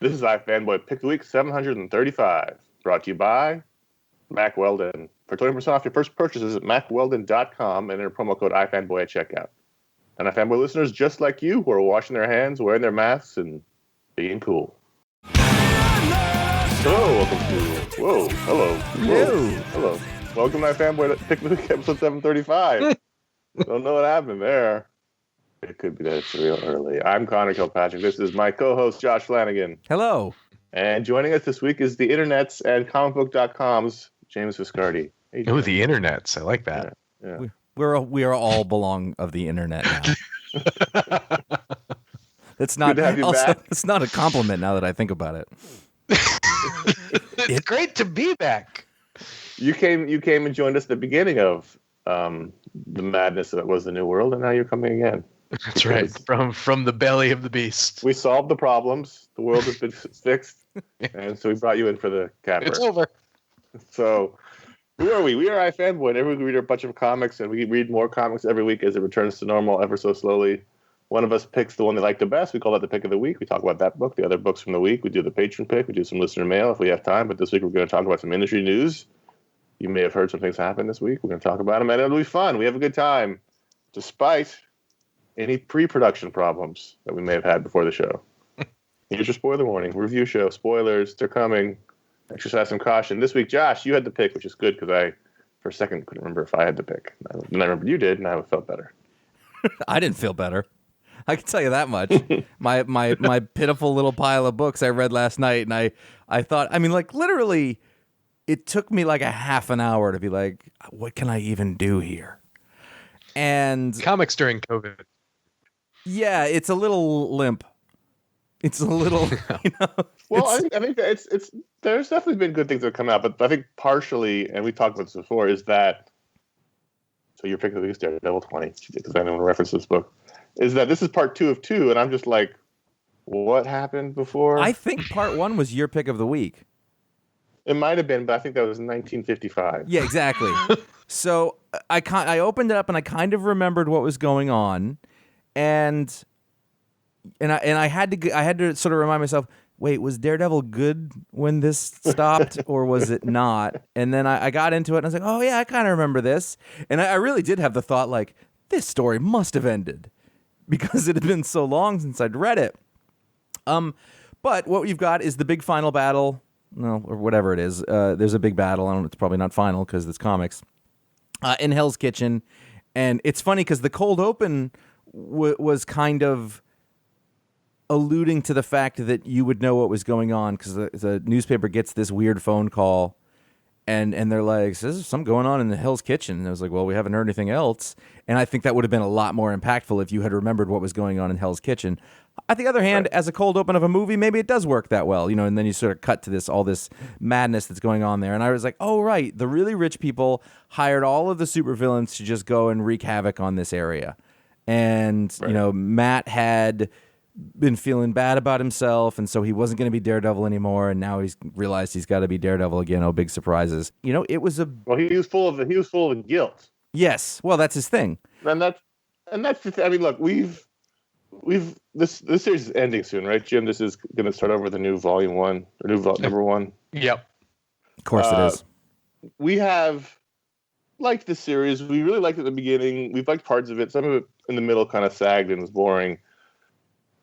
This is iFanboy Pick of the Week 735, brought to you by Mack Weldon. For 20% off your first purchase, visit MackWeldon.com and enter promo code iFanboy at checkout. And iFanboy listeners just like you who are washing their hands, wearing their masks, and being cool. Hello, welcome to... Whoa, hello. Hello. Welcome to iFanboy Pick of the Week episode 735. Don't know what happened there. It could be that it's real early. I'm Conor Kilpatrick. This is my co-host, Josh Flanagan. Hello. And joining us this week is the internets and comicbook.com's James Viscardi. Hey, oh, the internets. I like that. Yeah. We are all belong of the internet now. It's not Good to have you back. It's not a compliment now that I think about it. It's great to be back. You came and joined us at the beginning of the madness that was the New World, and now you're coming again. That's right. From the belly of the beast. We solved the problems. The world has been fixed. And so we brought you in for the capper. It's over. So who are we? We are iFanboy, and every week we read a bunch of comics, and we read more comics every week as it returns to normal ever so slowly. One of us picks the one they like the best. We call that the pick of the week. We talk about that book, the other books from the week. We do the patron pick. We do some listener mail if we have time. But this week we're going to talk about some industry news. You may have heard some things happen this week. We're going to talk about them, and it'll be fun. We have a good time, despite any pre-production problems that we may have had before the show. Here's your spoiler warning. Review show. Spoilers. They're coming. Exercise some caution. This week, Josh, you had the pick, which is good because I, for a second, couldn't remember if I had the pick. Then I remembered you did, and I felt better. I didn't feel better. I can tell you that much. my pitiful little pile of books I read last night, and I thought, I mean, like, literally, it took me like a half an hour to be like, what can I even do here? And Comics during COVID. Yeah, it's a little limp. It's a little, you know. Well, I think that it's there's definitely been good things that have come out, but I think partially, and we talked about this before, is that, so your pick of the week is Daredevil 20, because I know to reference this book, is that this is part 2 of 2, and I'm just like, what happened before? I think part 1 was your pick of the week. It might have been, but I think that was 1955. Yeah, exactly. So I opened it up and I kind of remembered what was going on, and I had to sort of remind myself, wait, was Daredevil good when this stopped or was it not? And then I got into it and I was like, oh yeah, I kind of remember this. And I really did have the thought, like, this story must have ended because it had been so long since I'd read it. But what you've got is the big final battle. No, or whatever it is. There's a big battle. It's probably not final because it's comics. In Hell's Kitchen. And it's funny because the cold open was kind of alluding to the fact that you would know what was going on because the newspaper gets this weird phone call and they're like, so there's something going on in the Hell's Kitchen. And I was like, well, we haven't heard anything else. And I think that would have been a lot more impactful if you had remembered what was going on in Hell's Kitchen. On the other hand, as a cold open of a movie, maybe it does work that well, you know, and then you sort of cut to all this madness that's going on there. And I was like, oh, right, the really rich people hired all of the supervillains to just go and wreak havoc on this area. And, right. You know, Matt had been feeling bad about himself, and so he wasn't going to be Daredevil anymore, and now he's realized he's got to be Daredevil again. Oh, big surprises. You know, it was well, he was full of guilt. Yes. Well, that's his thing. And that's I mean, look, this series is ending soon, right, Jim? This is going to start over with a new volume 1 or number 1. Yep. Of course it is. We have liked this series. We really liked it at the beginning. We've liked parts of it. Some of it in the middle kind of sagged and was boring.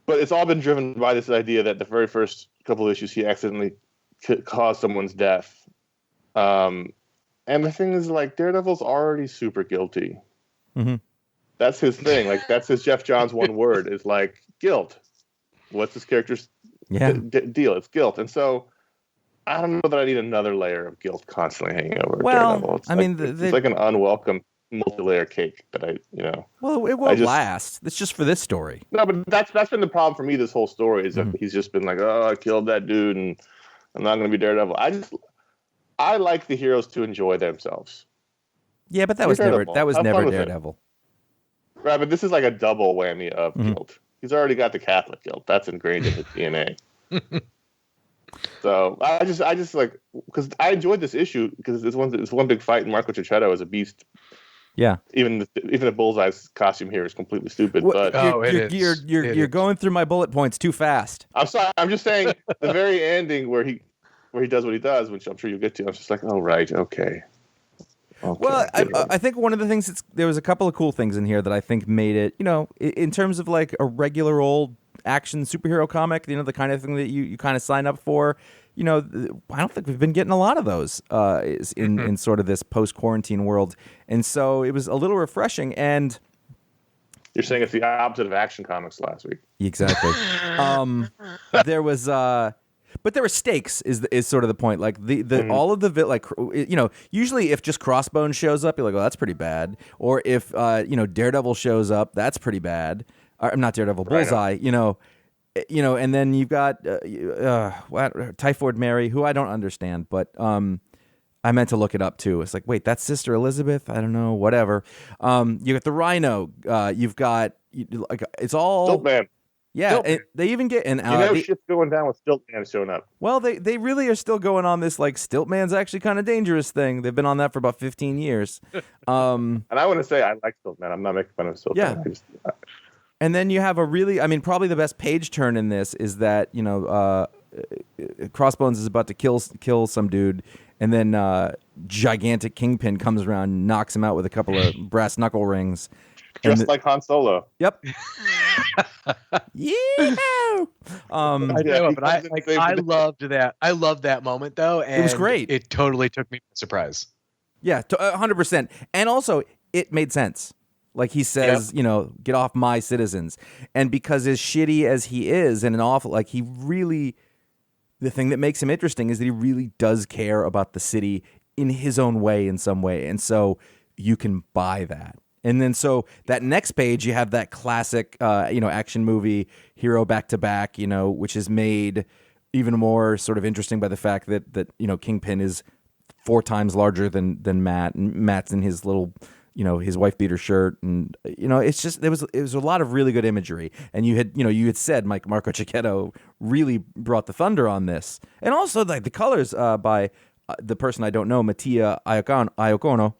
But it's all been driven by this idea that the very first couple of issues he accidentally caused someone's death. And the thing is, like, Daredevil's already super guilty. Mm-hmm. That's his thing. Like, that's his Jeff Johns one word is like guilt. What's his character's deal? It's guilt. And so I don't know that I need another layer of guilt constantly hanging over Daredevil. It's like an unwelcome multi-layer cake that Well, it won't last. It's just for this story. No, but that's been the problem for me. This whole story is that he's just been like, oh, I killed that dude, and I'm not going to be Daredevil. I like the heroes to enjoy themselves. Yeah, but that was never Daredevil. Right, but this is like a double whammy of guilt. He's already got the Catholic guilt. That's ingrained in his DNA. So I just like, because I enjoyed this issue because it's one big fight, and Marco Cicchetto is a beast Yeah. Even if Bullseye's costume here is completely stupid, Well, but you're going through my bullet points too fast. I'm sorry. I'm just saying the very ending where he does what he does, which I'm sure you'll get to. I was just like, oh right, okay. Well, I think one of the things there was a couple of cool things in here that I think made it, in terms of like a regular old action superhero comic, the kind of thing that you kind of sign up for. I don't think we've been getting a lot of those in sort of this post-quarantine world, and so it was a little refreshing. And you're saying it's the opposite of Action Comics last week. Exactly. There was. But there were stakes is sort of the point. Like all of the usually if just Crossbones shows up, you're like, well, that's pretty bad. Or if Daredevil shows up, that's pretty bad. Or, not Daredevil, Bullseye. And then you've got Typhoid Mary, who I don't understand, but I meant to look it up too. It's like, wait, that's Sister Elizabeth? I don't know, whatever. You got the Rhino. You've got it's all Stiltman. Yeah, they even get an shit's going down with Stiltman showing up. Well, they really are still going on this like Stiltman's actually kind of dangerous thing. They've been on that for about 15 years. And I want to say I like Stiltman. I'm not making fun of Stiltman. Yeah. And then you have probably the best page turn in this is that Crossbones is about to kill some dude, and then gigantic Kingpin comes around, and knocks him out with a couple of brass knuckle rings. Just like Han Solo. Yep. Yeah. I loved that. I loved that moment though. And it was great. It totally took me by surprise. Yeah, 100%. And also, it made sense. Like he says, get off my citizens. And because as shitty as he is and an awful, like he really, the thing that makes him interesting is that he really does care about the city in his own way, in some way. And so you can buy that. And then so that next page, you have that classic, action movie hero back to back, which is made even more sort of interesting by the fact that Kingpin is 4 times larger than Matt, and Matt's in his little, his wife beater shirt, and it's just it was a lot of really good imagery. And you had said Marco Cicchetto really brought the thunder on this, and also like the colors by the person I don't know, Mattia Iacono.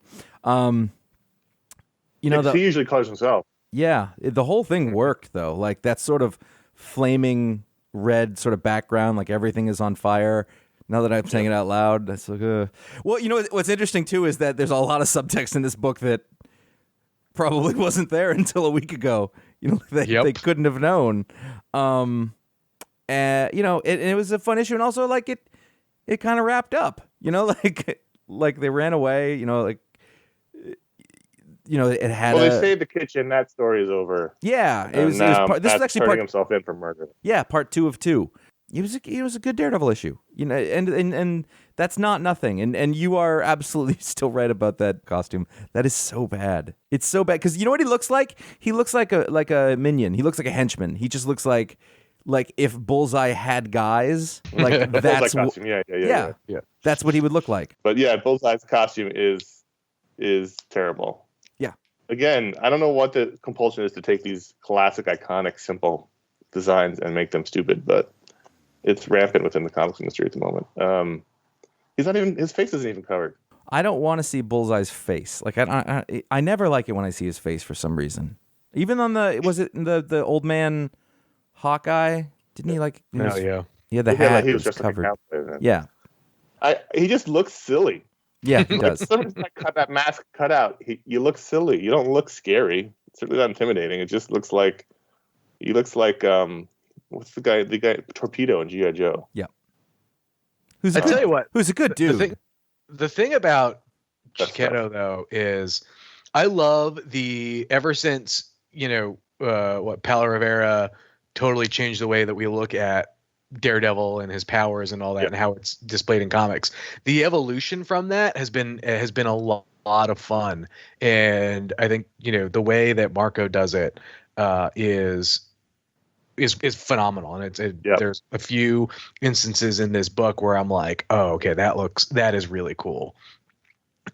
He usually colors himself. Yeah, the whole thing worked though. Like that sort of flaming red sort of background, like everything is on fire. Now that I'm saying it out loud, that's like, well, what's interesting too is that there's a lot of subtext in this book that probably wasn't there until a week ago. They couldn't have known. And it was a fun issue, and also like it kind of wrapped up. Like they ran away. It had. Well, they saved the kitchen. That story is over. Yeah, this is actually turning himself in for murder. Yeah, part 2 of 2. It was a good Daredevil issue. And that's not nothing. And you are absolutely still right about that costume. That is so bad. It's so bad because you know what he looks like? He looks like a minion. He looks like a henchman. He just looks like if Bullseye had guys. Like that's costume. Yeah. That's what he would look like. But yeah, Bullseye's costume is terrible. Again, I don't know what the compulsion is to take these classic, iconic, simple designs and make them stupid, but it's rampant within the comics industry at the moment. His face isn't even covered. I don't want to see Bullseye's face. Like I never like it when I see his face for some reason. Even on the old man Hawkeye? Didn't he like? Yeah. He had the hat. He was just covered. Like yeah. He just looks silly. Yeah, he does. Somebody's got that mask cut out. You look silly. You don't look scary. It's certainly not intimidating. It just looks like what's the guy Torpedo in G.I. Joe. Yeah. Who's a good dude. The thing about Cicchetto though is I love ever since Paulo Rivera totally changed the way that we look at Daredevil and his powers and all that, and how it's displayed in comics. The evolution from that has been a lot of fun, and I think the way that Marco does it is phenomenal. And there's a few instances in this book where I'm like, oh, okay, that is really cool.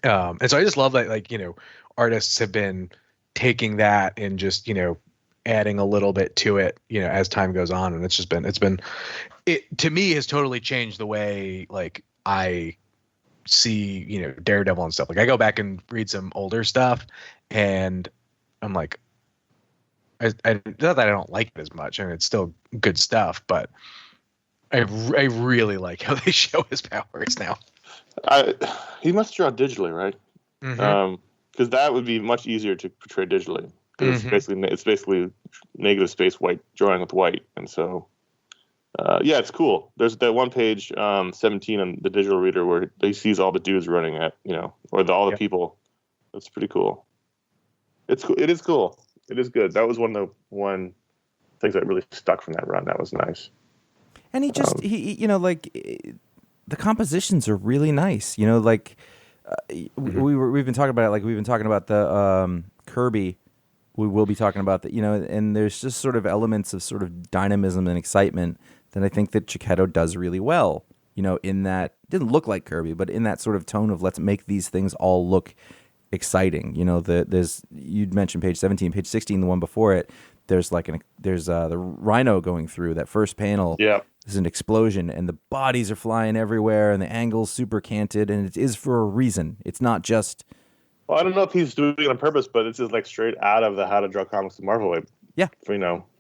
And so I just love that artists have been taking that and just adding a little bit to it, as time goes on. And it to me has totally changed the way I see, Daredevil and stuff. Like I go back and read some older stuff, and I'm like, I not that I don't like it as much, and it's still good stuff, but I really like how they show his powers now. He must draw digitally, right? Mm-hmm. Because that would be much easier to portray digitally. Because it's basically negative space white drawing with white, and so it's cool. There's that one page 17 on the digital reader where he sees all the dudes running at or all the people. That's pretty cool. It's cool. It is cool. It is good. That was one of the things that really stuck from that run. That was nice. And the compositions are really nice. We've been talking about it. Like we've been talking about the Kirby. We will be talking about that. And there's just sort of elements of sort of dynamism and excitement that I think that Checchetto does really well. In that it didn't look like Kirby, but in that sort of tone of let's make these things all look exciting. You'd mentioned page 17, page 16, the one before it. There's the Rhino going through that first panel. Yeah. There's an explosion and the bodies are flying everywhere and the angle's super canted and it is for a reason. It's not just. Well, I don't know if he's doing it on purpose, but it's just like straight out of the How to Draw Comics to Marvel way. Yeah.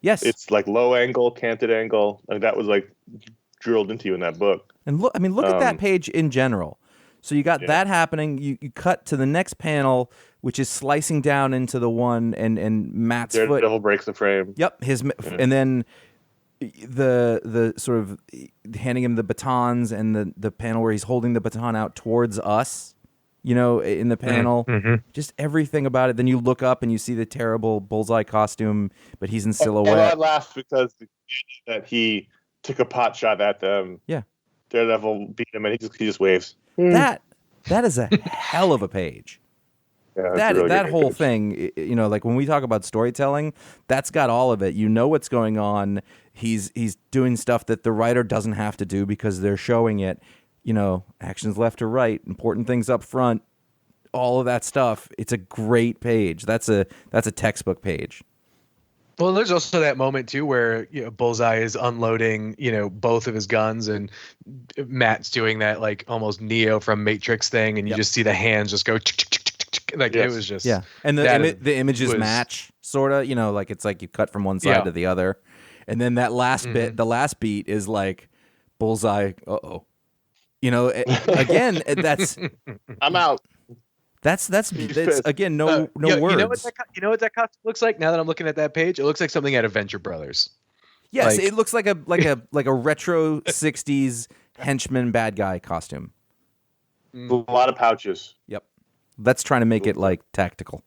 Yes. It's like low angle, canted angle. Like that was like drilled into you in that book. And look at that page in general. So you got that happening. You cut to the next panel, which is slicing down into the one and Matt's foot. Daredevil breaks the frame. Yep, and then the sort of handing him the batons and the panel where he's holding the baton out towards us. In the panel, just everything about it. Then you look up and you see the terrible Bullseye costume, but he's in silhouette. And I laughed because that he took a pot shot at them. Yeah, Daredevil beat him, and he just waves. That is a hell of a page. Yeah, that whole thing, like when we talk about storytelling, that's got all of it. You know what's going on. He's doing stuff that the writer doesn't have to do because they're showing it. Actions left to right, important things up front, all of that stuff. It's a great page. That's a textbook page. Well, there's also that moment too where Bullseye is unloading both of his guns, and Matt's doing that like almost Neo from Matrix thing, and you just see the hands just go like it was just and the images match sort of like it's like you cut from one side to the other, and then that last bit, the last beat is like Bullseye. Again, that's I'm out. That's again no words. You know what that costume looks like? Now that I'm looking at that page, it looks like something at Adventure Brothers. Yes, it looks like a retro '60s henchman bad guy costume. A lot of pouches. Yep, that's trying to make it like tactical.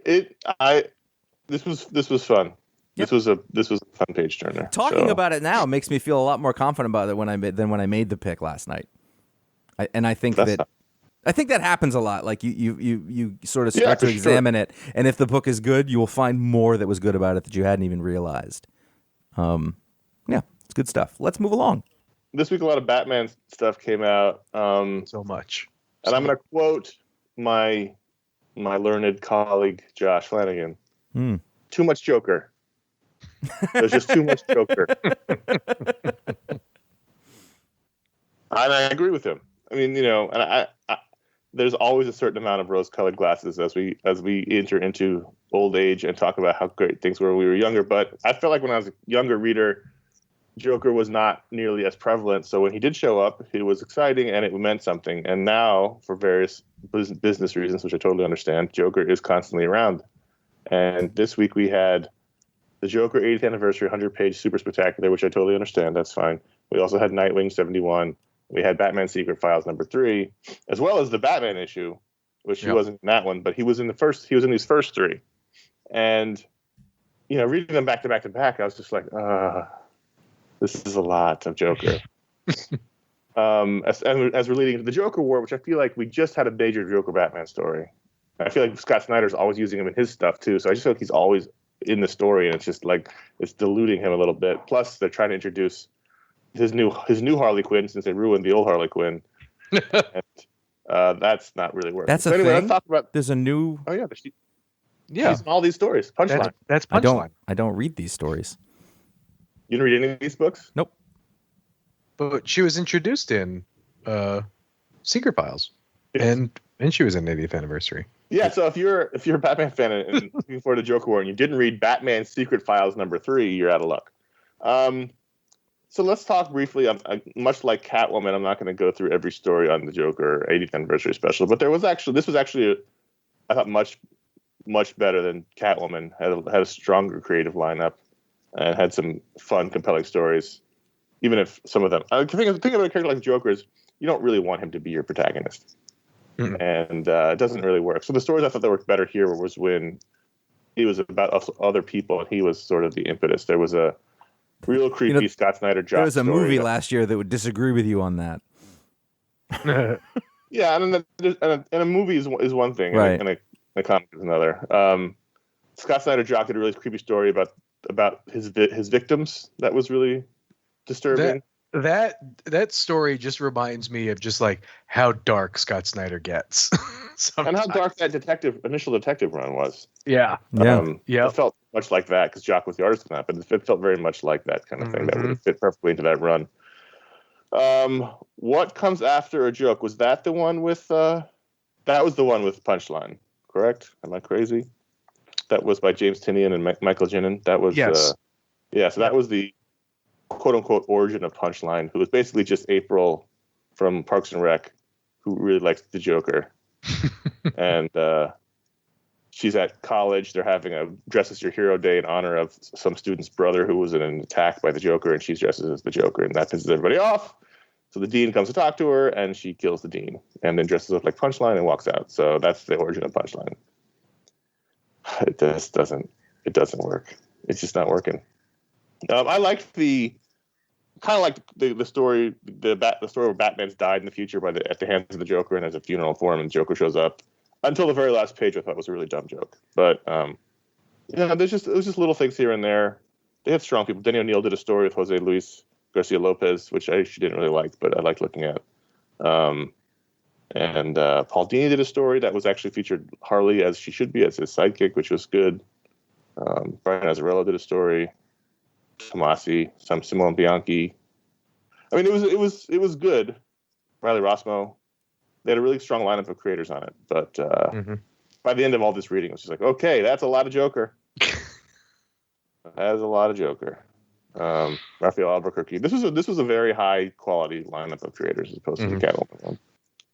This was fun. Yep. This was a fun page turner. Talking about it now makes me feel a lot more confident about it than when I made the pick last night. I think that happens a lot. Like you sort of start to examine it, and if the book is good, you will find more that was good about it that you hadn't even realized. It's good stuff. Let's move along. This week, a lot of Batman stuff came out. So much, and I'm going to quote my learned colleague Josh Flanagan. Too much Joker. There's just too much Joker. And I agree with him. I mean, and I there's always a certain amount of rose-colored glasses as we enter into old age and talk about how great things were when we were younger. But I felt like when I was a younger reader, Joker was not nearly as prevalent. So when he did show up, it was exciting and it meant something. And now, for various business reasons, which I totally understand, Joker is constantly around. And this week we had the Joker 80th anniversary 100-page super spectacular, which I totally understand. That's fine. We also had Nightwing 71. We had Batman Secret Files #3, as well as the Batman issue, which he wasn't in that one, but he was in the first. He was in these first three, and reading them back to back to back, I was just like, this is a lot of Joker. As we're leading into the Joker War, which I feel like we just had a major Joker Batman story. I feel like Scott Snyder's always using him in his stuff too, so I just feel like he's always in the story, and it's just like it's diluting him a little bit. Plus, they're trying to introduce his new Harley Quinn since they ruined the old Harley Quinn, and that's not really working. That's anyway, thing? Let's talk about. There's a new. Oh yeah, she's in all these stories. Punchline. That's Punchline. I don't read these stories. You didn't read any of these books? Nope. But she was introduced in Secret Files, and she was in 80th anniversary. Yeah, so if you're a Batman fan and looking forward to Joker War and you didn't read Batman Secret Files #3, you're out of luck. So let's talk briefly. Much like Catwoman, I'm not going to go through every story on the Joker 80th anniversary special, but this was actually I thought much better than Catwoman. Had a stronger creative lineup and had some fun, compelling stories. Even if some of them, the thing of a character like the Joker is you don't really want him to be your protagonist. And it doesn't really work. So the stories I thought that worked better here was when he was about other people and he was sort of the impetus. There was a real creepy Scott Snyder job. There was a movie last year that would disagree with you on that. Yeah, and a movie is one thing, right? And a comic is another. Scott Snyder Jock did a really creepy story about his victims. That was really disturbing. That story just reminds me of just like how dark Scott Snyder gets. And how dark that initial detective run was. Yeah. It felt much like that because Jock was the artist in that, but it felt very much like that kind of thing that would fit perfectly into that run. What comes after a joke? Was that the one with that was the one with Punchline, correct? Am I crazy? That was by James Tynion and Michael Jinnon. That was yes. So that was the quote unquote origin of Punchline, who was basically just April from Parks and Rec, who really likes the Joker. And she's at college. They're having a dress as your hero day in honor of some student's brother who was in an attack by the Joker, and she's dressed as the Joker, and that pisses everybody off. So the dean comes to talk to her, and she kills the dean, and then dresses up like Punchline and walks out. So that's the origin of Punchline. It doesn't work. It's just not working. I liked the story, the story where Batman's died in the future at the hands of the Joker, and there's a funeral for him, and the Joker shows up. Until the very last page, I thought was a really dumb joke. But there's just little things here and there. They had strong people. Denny O'Neil did a story with Jose Luis Garcia Lopez, which I actually didn't really like, but I liked looking at. And Paul Dini did a story that was actually featured Harley as she should be, as his sidekick, which was good. Brian Azzarello did a story. Tomasi, Simone Bianchi. I mean, it was good. Riley Rossmo. They had a really strong lineup of creators on it, but by the end of all this reading, it was just like, okay, that's a lot of Joker. That's a lot of Joker. Raphael Albuquerque. This was a very high quality lineup of creators as opposed to the Catwoman one.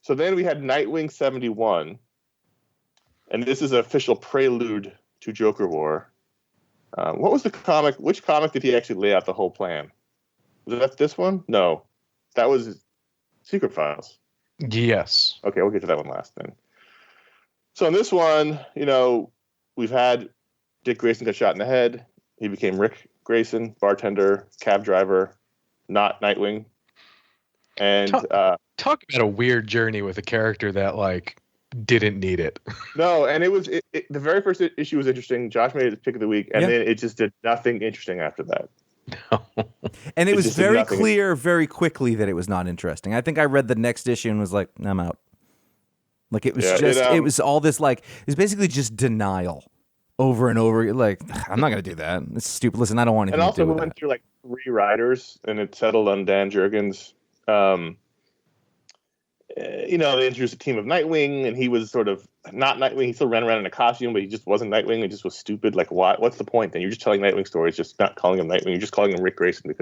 So then we had Nightwing 71, and this is an official prelude to Joker War. What was the comic? Which comic did he actually lay out the whole plan? Was that this one? No, that was Secret Files. Yes. Okay, we'll get to that one last then. So in this one, we've had Dick Grayson got shot in the head. He became Rick Grayson, bartender, cab driver, not Nightwing. And talk about a weird journey with a character that didn't need it. No, and the very first issue was interesting. Josh made his pick of the week, and then it just did nothing interesting after that. No. And it was very clear very quickly that it was not interesting. I think I read the next issue and was like, I'm out. Like it was it was all this it's basically just denial over and over. Like, I'm not going to do that. It's stupid. Listen, I don't want anything to do with that. And also we went through 3 writers, and it settled on Dan Jurgens. They introduced a team of Nightwing, and he was sort of not Nightwing. He still ran around in a costume, but he just wasn't Nightwing. He just was stupid. Like, what's the point then? You're just telling Nightwing stories, just not calling him Nightwing. You're just calling him Rick Grayson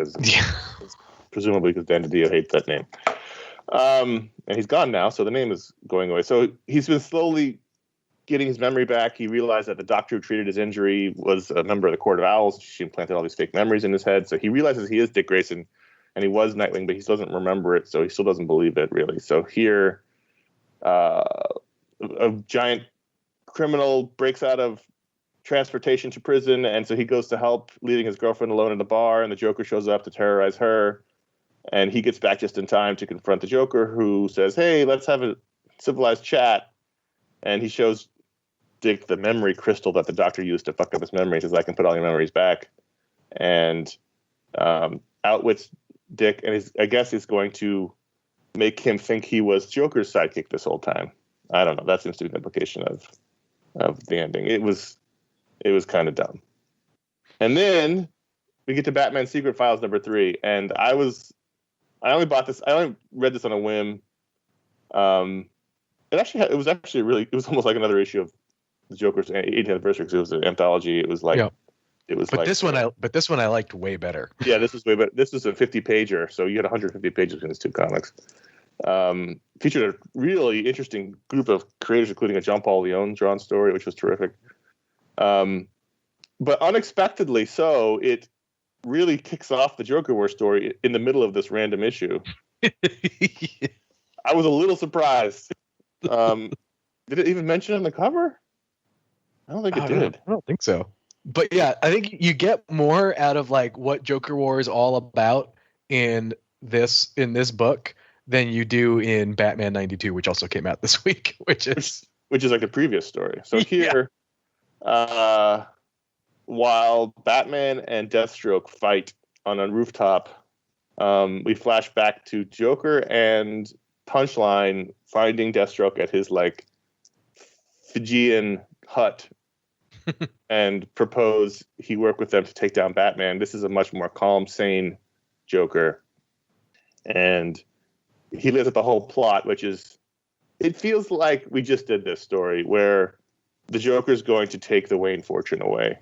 presumably because Dan DiDio hates that name. And he's gone now, so the name is going away. So he's been slowly getting his memory back. He realized that the doctor who treated his injury was a member of the Court of Owls. She implanted all these fake memories in his head. So he realizes he is Dick Grayson. And he was Nightwing, but he still doesn't remember it, so he still doesn't believe it, really. So here, a giant criminal breaks out of transportation to prison, and so he goes to help, leaving his girlfriend alone in the bar, and the Joker shows up to terrorize her. And he gets back just in time to confront the Joker, who says, hey, let's have a civilized chat. And he shows Dick the memory crystal that the doctor used to fuck up his memory. He says, I can put all your memories back. And outwits Dick, and I guess he's going to make him think he was Joker's sidekick this whole time. I don't know. That seems to be the implication of the ending. It was kind of dumb. And then we get to Batman Secret Files #3, and I only read this on a whim. It was almost like another issue of the Joker's 80th anniversary, because it was an anthology. It was like, but this one I liked way better. Yeah, this is way better. This is a 50-pager, so you had 150 pages in these two comics. Featured a really interesting group of creators, including a John Paul Leon drawn story, which was terrific. But unexpectedly so, it really kicks off the Joker War story in the middle of this random issue. I was a little surprised. Did it even mention it on the cover? I don't think it did. I don't think so. But yeah, I think you get more out of like what Joker War is all about in this book than you do in Batman 92, which also came out this week, which is like the previous story. So here, while Batman and Deathstroke fight on a rooftop, we flash back to Joker and Punchline finding Deathstroke at his like Fijian hut and propose he work with them to take down Batman. This is a much more calm, sane Joker. And he lives at the whole plot, which is, it feels like we just did this story where the Joker's going to take the Wayne fortune away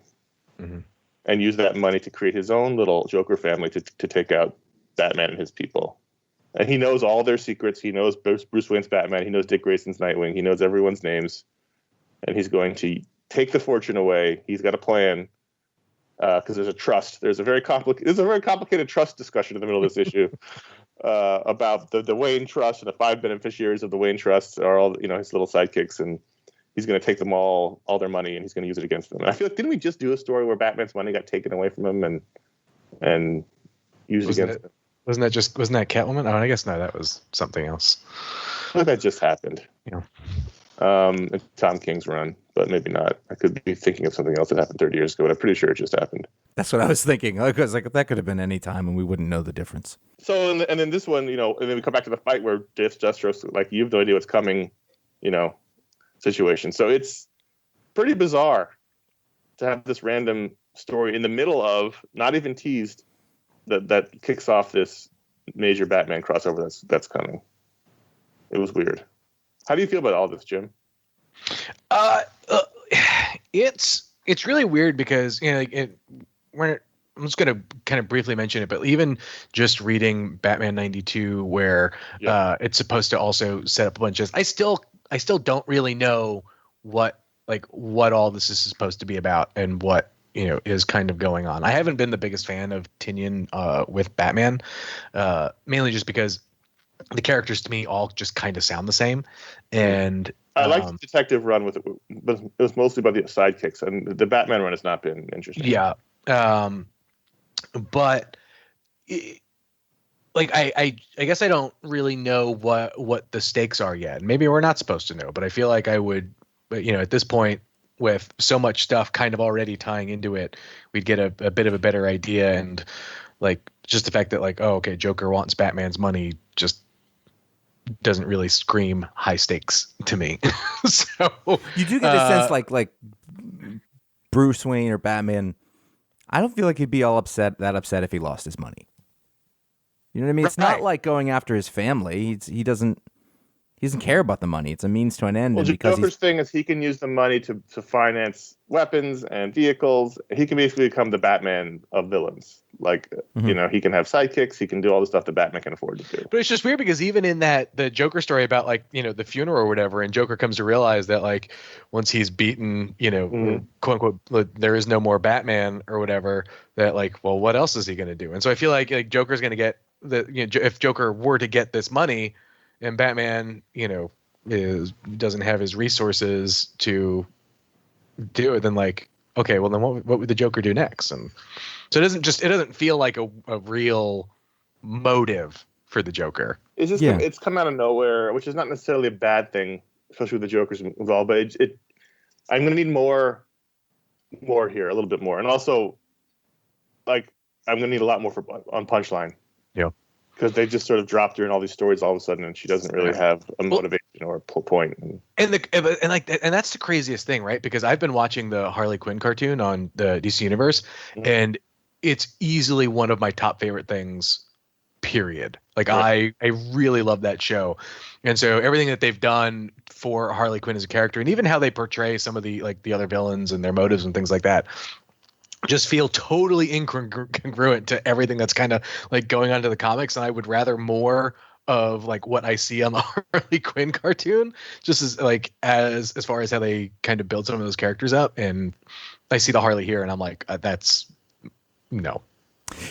and use that money to create his own little Joker family to take out Batman and his people. And he knows all their secrets. He knows Bruce Wayne's Batman. He knows Dick Grayson's Nightwing. He knows everyone's names. And he's going to take the fortune away. He's got a plan because there's a trust. There's a very complicated trust discussion in the middle of this issue about the Wayne Trust, and the 5 beneficiaries of the Wayne Trust are all, his little sidekicks, and he's going to take them all their money, and he's going to use it against them. And I feel like, didn't we just do a story where Batman's money got taken away from him and used against him? Wasn't that Catwoman? Oh, I guess no, that was something else. I think that just happened. Yeah. It's Tom King's run, but maybe not. I could be thinking of something else that happened 30 years ago, but I'm pretty sure it just happened. That's what I was thinking. Because that could have been any time, and we wouldn't know the difference. So, and then this one, and then we come back to the fight where Deathstroke's like, you have no idea what's coming, situation. So it's pretty bizarre to have this random story in the middle of, not even teased, that kicks off this major Batman crossover that's coming. It was weird. How do you feel about all this, Jim? It's really weird because I'm just going to kind of briefly mention it, but even just reading Batman 92, where it's supposed to also set up a bunch of, I still don't really know what all this is supposed to be about and what is kind of going on. I haven't been the biggest fan of Tynion with Batman, mainly just because the characters to me all just kind of sound the same. And I like the detective run with it, but it was mostly about the sidekicks, and the Batman run has not been interesting. Yeah. But I guess I don't really know what the stakes are yet. Maybe we're not supposed to know, but I feel like I would, at this point, with so much stuff kind of already tying into it, we'd get a bit of a better idea. And just the fact that Joker wants Batman's money just doesn't really scream high stakes to me. So you do get a sense like Bruce Wayne or Batman, I don't feel like he'd be upset if he lost his money. You know what I mean? It's not like going after his family. He doesn't care about the money. It's a means to an end. Well, Joker's thing is he can use the money to finance weapons and vehicles. He can basically become the Batman of villains. He can have sidekicks. He can do all the stuff that Batman can afford to do. But it's just weird because even in the Joker story about the funeral or whatever, and Joker comes to realize that once he's beaten, quote unquote, there is no more Batman or whatever, that well, what else is he going to do? And so I feel like Joker's going to get if Joker were to get this money, and Batman, doesn't have his resources to do it, then okay, well then what would the Joker do next? And so it doesn't feel like a real motive for the Joker. It's just it's come out of nowhere, which is not necessarily a bad thing, especially with the Joker's involved. But I'm going to need more here, a little bit more, and also I'm going to need a lot more on Punchline. Yeah. Because they just sort of dropped her in all these stories all of a sudden, and she doesn't really have a motivation or a point. And that's the craziest thing, right? Because I've been watching the Harley Quinn cartoon on the DC Universe, and it's easily one of my top favorite things period. Like Right. I really love that show. And so everything that they've done for Harley Quinn as a character, and even how they portray some of the like the other villains and their motives and things like that, just feel totally incongruent to everything that's kind of like going on to the comics. And I would rather more of like what I see on the Harley Quinn cartoon, just as like as far as how they kind of build some of those characters up. And I see the Harley here, and I'm like, that's no.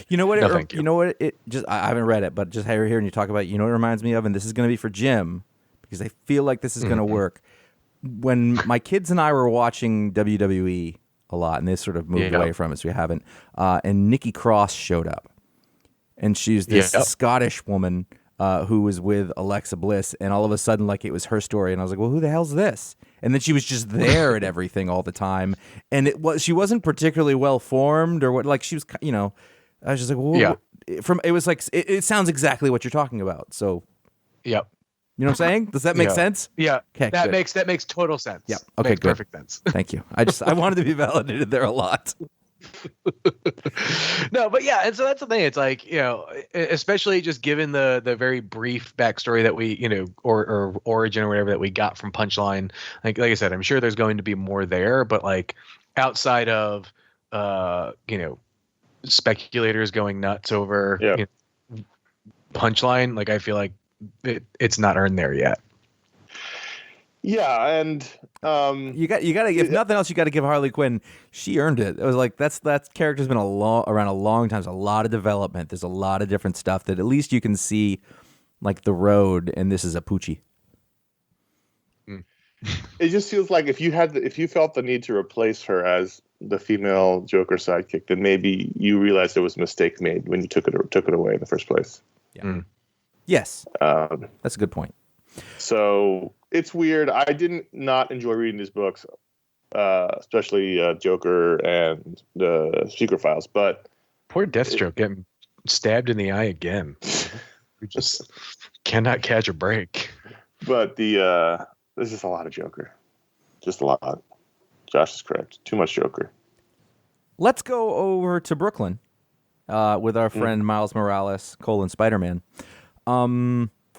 You know what? No, thank you. You know what? It just I haven't read it, but just hearing you talk about it, you know what it reminds me of, and this is going to be for Jim because I feel like this is going to work. When my kids and I were watching WWE a lot, and they sort of moved away from it, so we haven't. And Nikki Cross showed up, and she's this Scottish woman who was with Alexa Bliss, and all of a sudden, like it was her story, and I was like, well, who the hell's this? And then she was just there at everything all the time, and she wasn't particularly well formed or what. Like she was, you know. I was just like, whoa. It was like it sounds exactly what you're talking about. So, yep. You know what I'm saying? Does that make sense? Yeah. Okay. That makes total sense. Yeah. Okay. Makes good. Perfect sense. Thank you. I wanted to be validated there a lot. No, but yeah, and so that's the thing. It's like, you know, especially just given the very brief backstory that we, you know, or origin or whatever that we got from Punchline. Like I said, I'm sure there's going to be more there, but like outside of, you know, speculators going nuts over you know, Punchline, like I feel like it's not earned there yet. Yeah, and you got to if nothing else, you got to give Harley Quinn. She earned it. It was like that character's been around a long time. There's a lot of development. There's a lot of different stuff that at least you can see, like the road. And this is a Poochie. It just feels like if you felt the need to replace her as the female Joker sidekick, then maybe you realized there was a mistake made when you took it away in the first place. Yeah. Yes. That's a good point. So it's weird. I didn't not enjoy reading these books, especially Joker and the Secret Files. But poor Deathstroke getting stabbed in the eye again. We just cannot catch a break. But there's just a lot of Joker. Just a lot. Josh is correct. Too much Joker. Let's go over to Brooklyn with our friend Miles Morales, Spider-Man.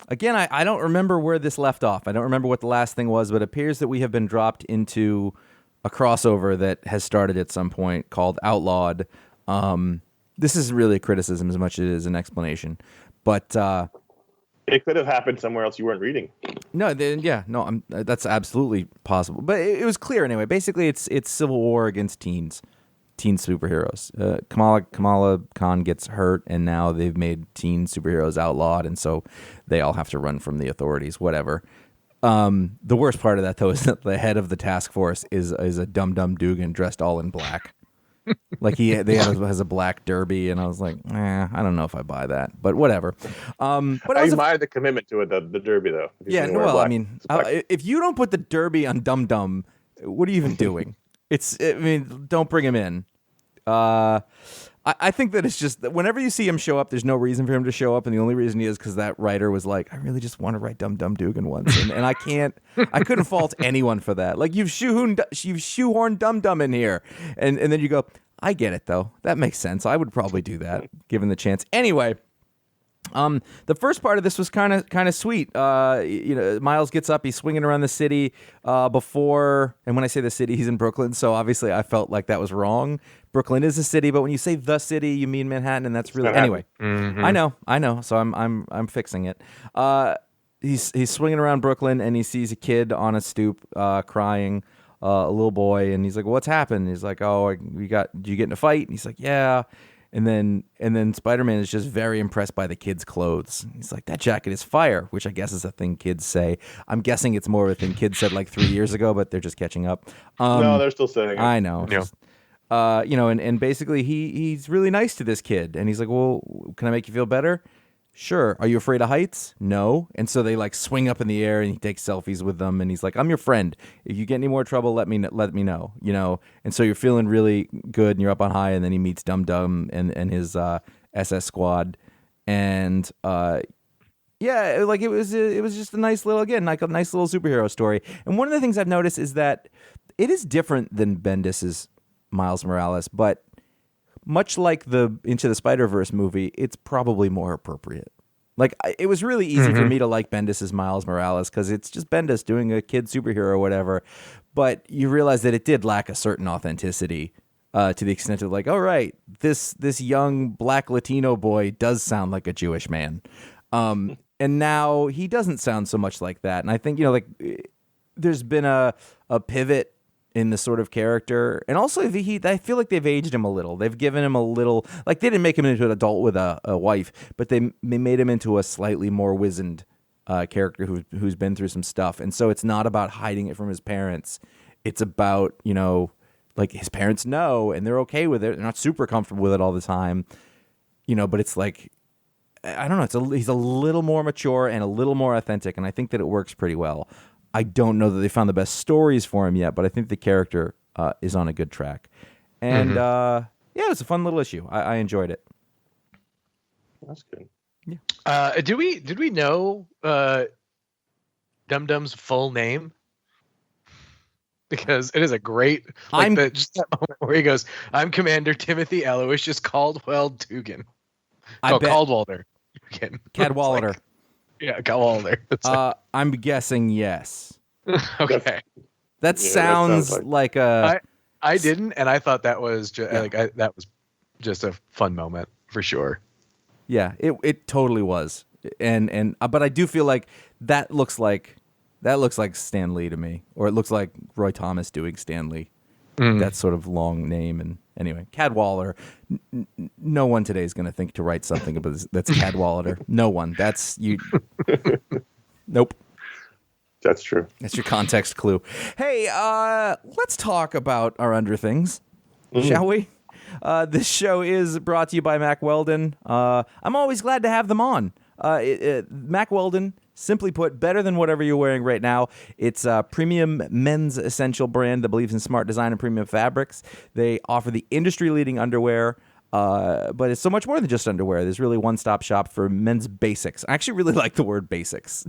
Again, I don't remember where this left off. I don't remember what the last thing was, but it appears that we have been dropped into a crossover that has started at some point called Outlawed. This is really a criticism as much as it is an explanation. But it could have happened somewhere else you weren't reading. No, that's absolutely possible. But it was clear anyway. Basically, it's Civil War against teen superheroes. Kamala Khan gets hurt, and now they've made teen superheroes outlawed, and so they all have to run from the authorities. Whatever. The worst part of that, though, is that the head of the task force is a Dum Dugan dressed all in black. Like has a black derby, and I was like, I don't know if I buy that, but whatever. But I admire the commitment to it, the derby, though. Yeah, well, I mean, if you don't put the derby on Dum Dum, what are you even doing? Don't bring him in. I think that it's just that whenever you see him show up, there's no reason for him to show up, and the only reason he is because that writer was like, I really just want to write Dum Dugan once, and I couldn't fault anyone for that. Like you've shoehorned Dum Dum in here, and then you go, I get it though, that makes sense. I would probably do that given the chance. Anyway. The first part of this was kind of sweet. Miles gets up, he's swinging around the city before, and when I say the city, he's in Brooklyn, so obviously I felt like that was wrong. Brooklyn is a city, but when you say the city, you mean Manhattan, and that's really anyway. Mm-hmm. I know. So I'm fixing it. He's swinging around Brooklyn, and he sees a kid on a stoop crying, a little boy, and he's like, "What's happened?" He's like, "Oh, did you get in a fight?" And he's like, "Yeah." And then Spider-Man is just very impressed by the kid's clothes. He's like, that jacket is fire, which I guess is a thing kids say. I'm guessing it's more of a thing kids said like 3 years ago, but they're just catching up. No, they're still saying it. I know. Yeah. And basically he's really nice to this kid. And he's like, well, can I make you feel better? Sure. Are you afraid of heights? No. And so they like swing up in the air, and he takes selfies with them, and he's like, I'm your friend. If you get any more trouble, let me know, And so you're feeling really good, and you're up on high, and then he meets Dum Dum and his SS squad. And it was just a nice little superhero story. And one of the things I've noticed is that it is different than Bendis's Miles Morales, but much like the Into the Spider-Verse movie, it's probably more appropriate. Like, it was really easy for me to like Bendis as Miles Morales because it's just Bendis doing a kid superhero or whatever. But you realize that it did lack a certain authenticity to the extent of like, all right, this young black Latino boy does sound like a Jewish man. And now he doesn't sound so much like that. And I think, like, there's been a pivot in the sort of character, and also I feel like they've aged him a little. They've given him a little, like, they didn't make him into an adult with a wife, but they made him into a slightly more wizened character who's been through some stuff. And so it's not about hiding it from his parents. It's about, like, his parents know and they're okay with it. They're not super comfortable with it all the time, but it's like, I don't know. He's a little more mature and a little more authentic, and I think that it works pretty well. I don't know that they found the best stories for him yet, but I think the character is on a good track. And yeah, it was a fun little issue. I enjoyed it. That's good. Yeah. Did we know Dum Dum's full name? Because it is a great just that moment where he goes, "I'm Commander Timothy Aloysius Caldwell Dugan." Caldwalder. Cadwallader. Yeah, Cadwallader. I'm guessing yes. Okay. That sounds like a. I didn't, and I thought that was that was just a fun moment for sure. Yeah, it totally was, and but I do feel like that looks like Stan Lee to me, or it looks like Roy Thomas doing Stan Lee. That sort of long name. And anyway, Cadwallader. No one today is going to think to write something about this, that's Cadwallader. No one. That's you. Nope. That's true. That's your context clue. Hey, let's talk about our under things, shall we? This show is brought to you by Mack Weldon. I'm always glad to have them on. Mack Weldon, simply put, better than whatever you're wearing right now. It's a premium men's essential brand that believes in smart design and premium fabrics. They offer the industry-leading underwear, but it's so much more than just underwear. There's really one-stop shop for men's basics. I actually really like the word basics.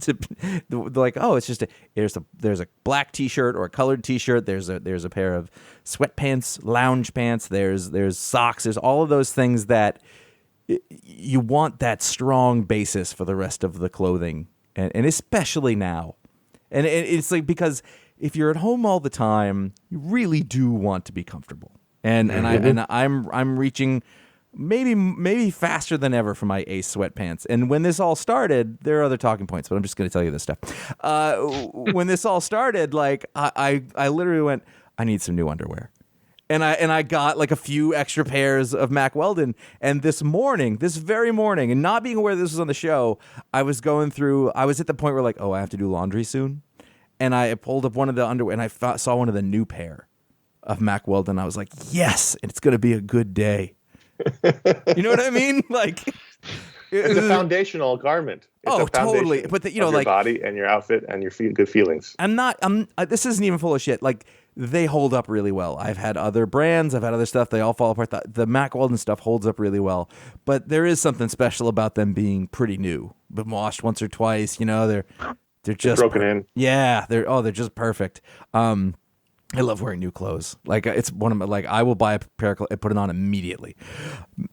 Like, oh, it's just there's a black T-shirt or a colored T-shirt. There's a pair of sweatpants, lounge pants. There's socks. There's all of those things that you want that strong basis for the rest of the clothing, and especially now. And it's like, because if you're at home all the time, you really do want to be comfortable. And I'm reaching maybe faster than ever for my Ace sweatpants. And when this all started, there are other talking points, but I'm just going to tell you this stuff. When this all started, like I literally went, I need some new underwear. And I got like a few extra pairs of Mack Weldon. And this very morning, and not being aware this was on the show, I was at the point where, like, oh, I have to do laundry soon. And I pulled up one of the underwear, and I saw one of the new pair of Mack Weldon. I was like, yes, and it's going to be a good day. You know what I mean? Like, it's a foundational garment. It's totally. But your like, body and your outfit and your good feelings. This isn't even full of shit. Like, they hold up really well. I've had other brands. I've had other stuff. They all fall apart. The Mack Weldon stuff holds up really well. But there is something special about them being pretty new. Been washed once or twice. They're just broken in. Yeah. They're just perfect. I love wearing new clothes. Like, it's one of my, like, I will buy a pair of clothes and put it on immediately.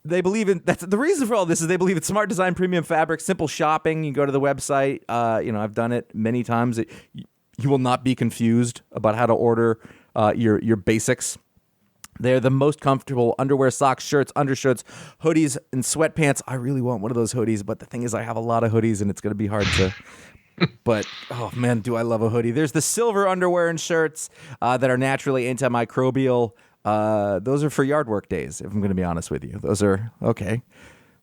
They believe in, that's the reason for all this, is they believe in smart design, premium fabric, simple shopping. You go to the website. I've done it many times. You will not be confused about how to order your basics. They're the most comfortable underwear, socks, shirts, undershirts, hoodies, and sweatpants. I really want one of those hoodies, but the thing is, I have a lot of hoodies, and it's going to be hard to... But, oh, man, do I love a hoodie. There's the silver underwear and shirts that are naturally antimicrobial. Those are for yard work days, if I'm going to be honest with you. Those are, okay.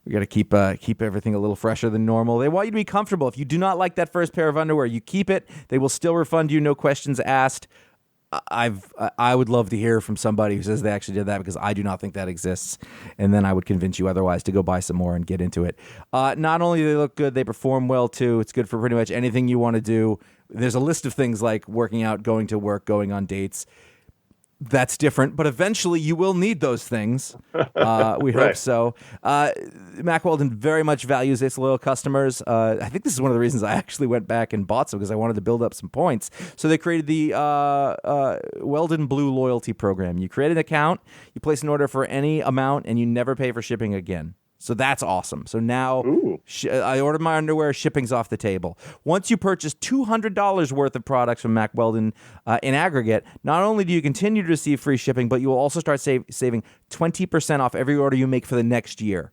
We got to keep everything a little fresher than normal. They want you to be comfortable. If you do not like that first pair of underwear, you keep it. They will still refund you, no questions asked. I would love to hear from somebody who says they actually did that, because I do not think that exists, and then I would convince you otherwise to go buy some more and get into it. Not only do they look good, they perform well too. It's good for pretty much anything you want to do. There's a list of things like working out, going to work, going on dates. That's different, but eventually you will need those things. We hope so. Mack Weldon very much values its loyal customers. I think this is one of the reasons I actually went back and bought some, because I wanted to build up some points. So they created the Weldon Blue Loyalty Program. You create an account, you place an order for any amount, and you never pay for shipping again. So that's awesome. So now I ordered my underwear, shipping's off the table. Once you purchase $200 worth of products from Mack Weldon in aggregate, not only do you continue to receive free shipping, but you will also start saving 20% off every order you make for the next year.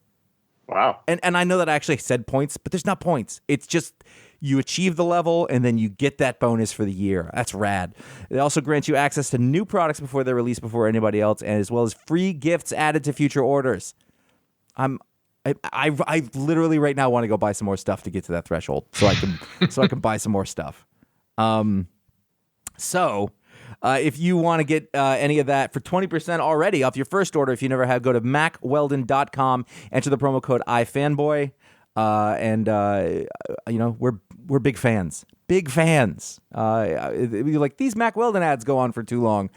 Wow. And I know that I actually said points, but there's not points. It's just you achieve the level, and then you get that bonus for the year. That's rad. They also grant you access to new products before they're released before anybody else, and as well as free gifts added to future orders. I literally right now want to go buy some more stuff to get to that threshold, so I can buy some more stuff. So if you want to get any of that for 20% already off your first order, if you never have, go to MackWeldon.com, enter the promo code iFanboy, and we're big fans. Big fans. Like, these Mack Weldon ads go on for too long.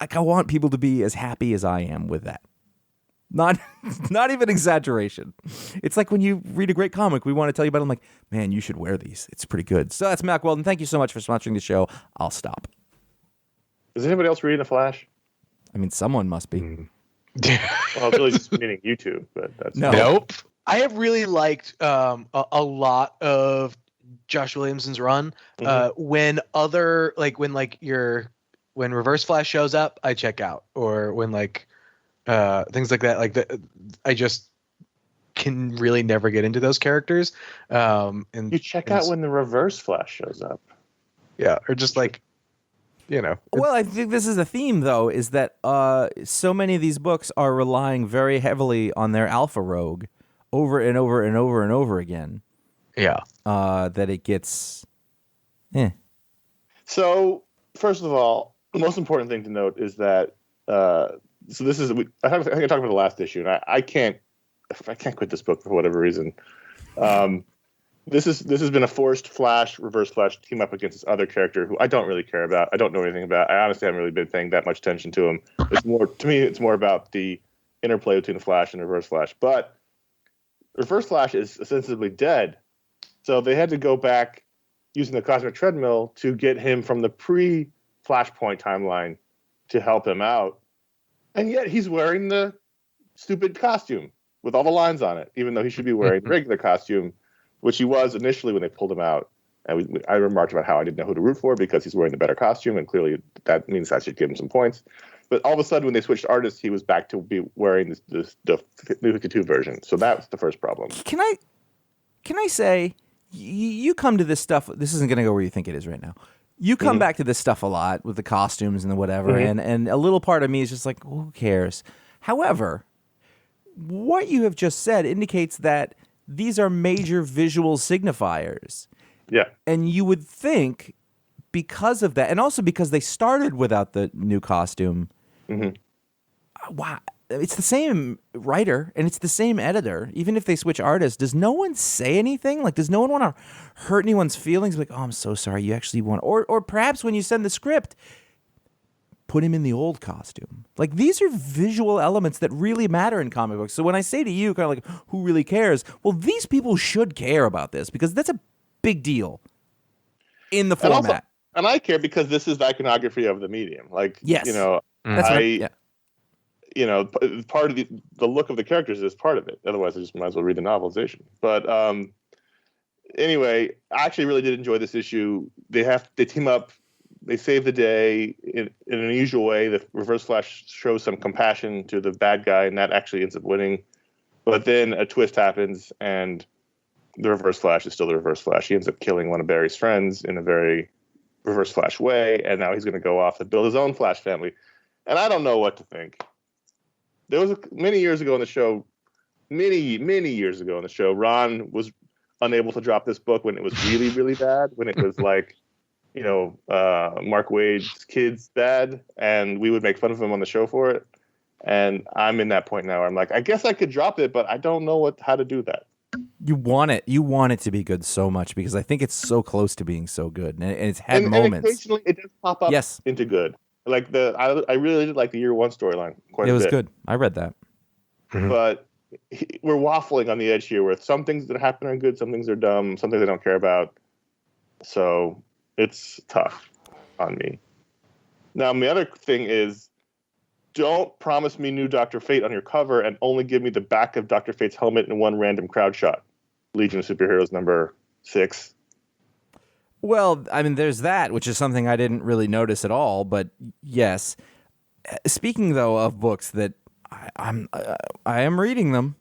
Like, I want people to be as happy as I am with that. Not even exaggeration. It's like when you read a great comic, we want to tell you about it. I'm like, man, you should wear these. It's pretty good. So that's Mack Weldon. Thank you so much for sponsoring the show. I'll stop. Is anybody else reading The Flash? I mean, someone must be. Well, I was really just meaning YouTube, but that's Nope. I have really liked a lot of Josh Williamson's run. When Reverse Flash shows up, I check out, or when things like that. I just can really never get into those characters. And you check out when the Reverse Flash shows up. Yeah, or just Well, I think this is a theme, though, is that so many of these books are relying very heavily on their alpha rogue over and over and over and over again. Yeah. That it gets... So, first of all, the most important thing to note is that I think I talked about the last issue, and I can't quit this book for whatever reason. This has been a forced Reverse Flash team up against this other character who I don't really care about. I don't know anything about. I honestly haven't really been paying that much attention to him. It's more about the interplay between the Flash and Reverse Flash. But Reverse Flash is ostensibly dead, so they had to go back using the cosmic treadmill to get him from the pre-Flashpoint timeline to help him out. And yet he's wearing the stupid costume with all the lines on it, even though he should be wearing the regular costume, which he was initially when they pulled him out. And I remarked about how I didn't know who to root for because he's wearing the better costume, and clearly that means I should give him some points. But all of a sudden, when they switched artists, he was back to be wearing the New 52 version. So that was the first problem. Can I say, you come to this stuff, this isn't going to go where you think it is right now. You come back to this stuff a lot with the costumes and the whatever, and a little part of me is just like, who cares? However, what you have just said indicates that these are major visual signifiers. Yeah. And you would think, because of that, and also because they started without the new costume, wow, it's the same writer and it's the same editor. Even if they switch artists, does no one say anything? Like, does no one want to hurt anyone's feelings? Like, oh, I'm so sorry. You actually want, or perhaps when you send the script, put him in the old costume. Like, these are visual elements that really matter in comic books. So when I say to you, kind of like, who really cares? Well, these people should care about this because that's a big deal in the format. And I care because this is the iconography of the medium. Like, yes. That's right. Yeah. Part of the look of the characters is part of it. Otherwise, I just might as well read the novelization. But anyway, I actually really did enjoy this issue. They team up. They save the day in an unusual way. The Reverse Flash shows some compassion to the bad guy, and that actually ends up winning. But then a twist happens, and the Reverse Flash is still the Reverse Flash. He ends up killing one of Barry's friends in a very Reverse Flash way, and now he's going to go off and build his own Flash family. And I don't know what to think. There was many years ago on the show, many years ago on the show, Ron was unable to drop this book when it was really, really bad, when it was like, Mark Waid's kids bad, and we would make fun of him on the show for it. And I'm in that point now where I'm like, I guess I could drop it, but I don't know how to do that. You want it to be good so much because I think it's so close to being so good, and it's had moments. And occasionally it does pop up into good. Like I really did like the year one storyline quite a bit. It was good. I read that. But we're waffling on the edge here where some things that happen are good, some things are dumb, some things I don't care about. So it's tough on me. Now, the other thing is, don't promise me new Dr. Fate on your cover and only give me the back of Dr. Fate's helmet in one random crowd shot. Legion of Superheroes number 6. Well, I mean, there's that, which is something I didn't really notice at all. But yes, speaking though of books that I am reading them,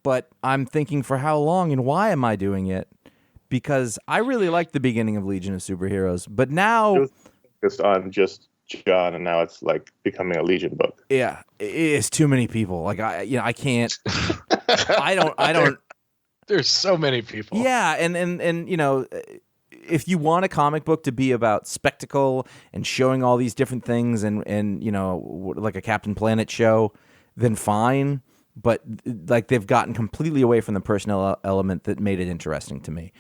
but I'm thinking, for how long and why am I doing it? Because I really liked the beginning of Legion of Superheroes, but now It was focused on just John, and now it's like becoming a Legion book. yeah, it's too many people. Like I can't. I don't. There's so many people. Yeah, and if you want a comic book to be about spectacle and showing all these different things and like a Captain Planet show, then fine. But like they've gotten completely away from the personnel element that made it interesting to me.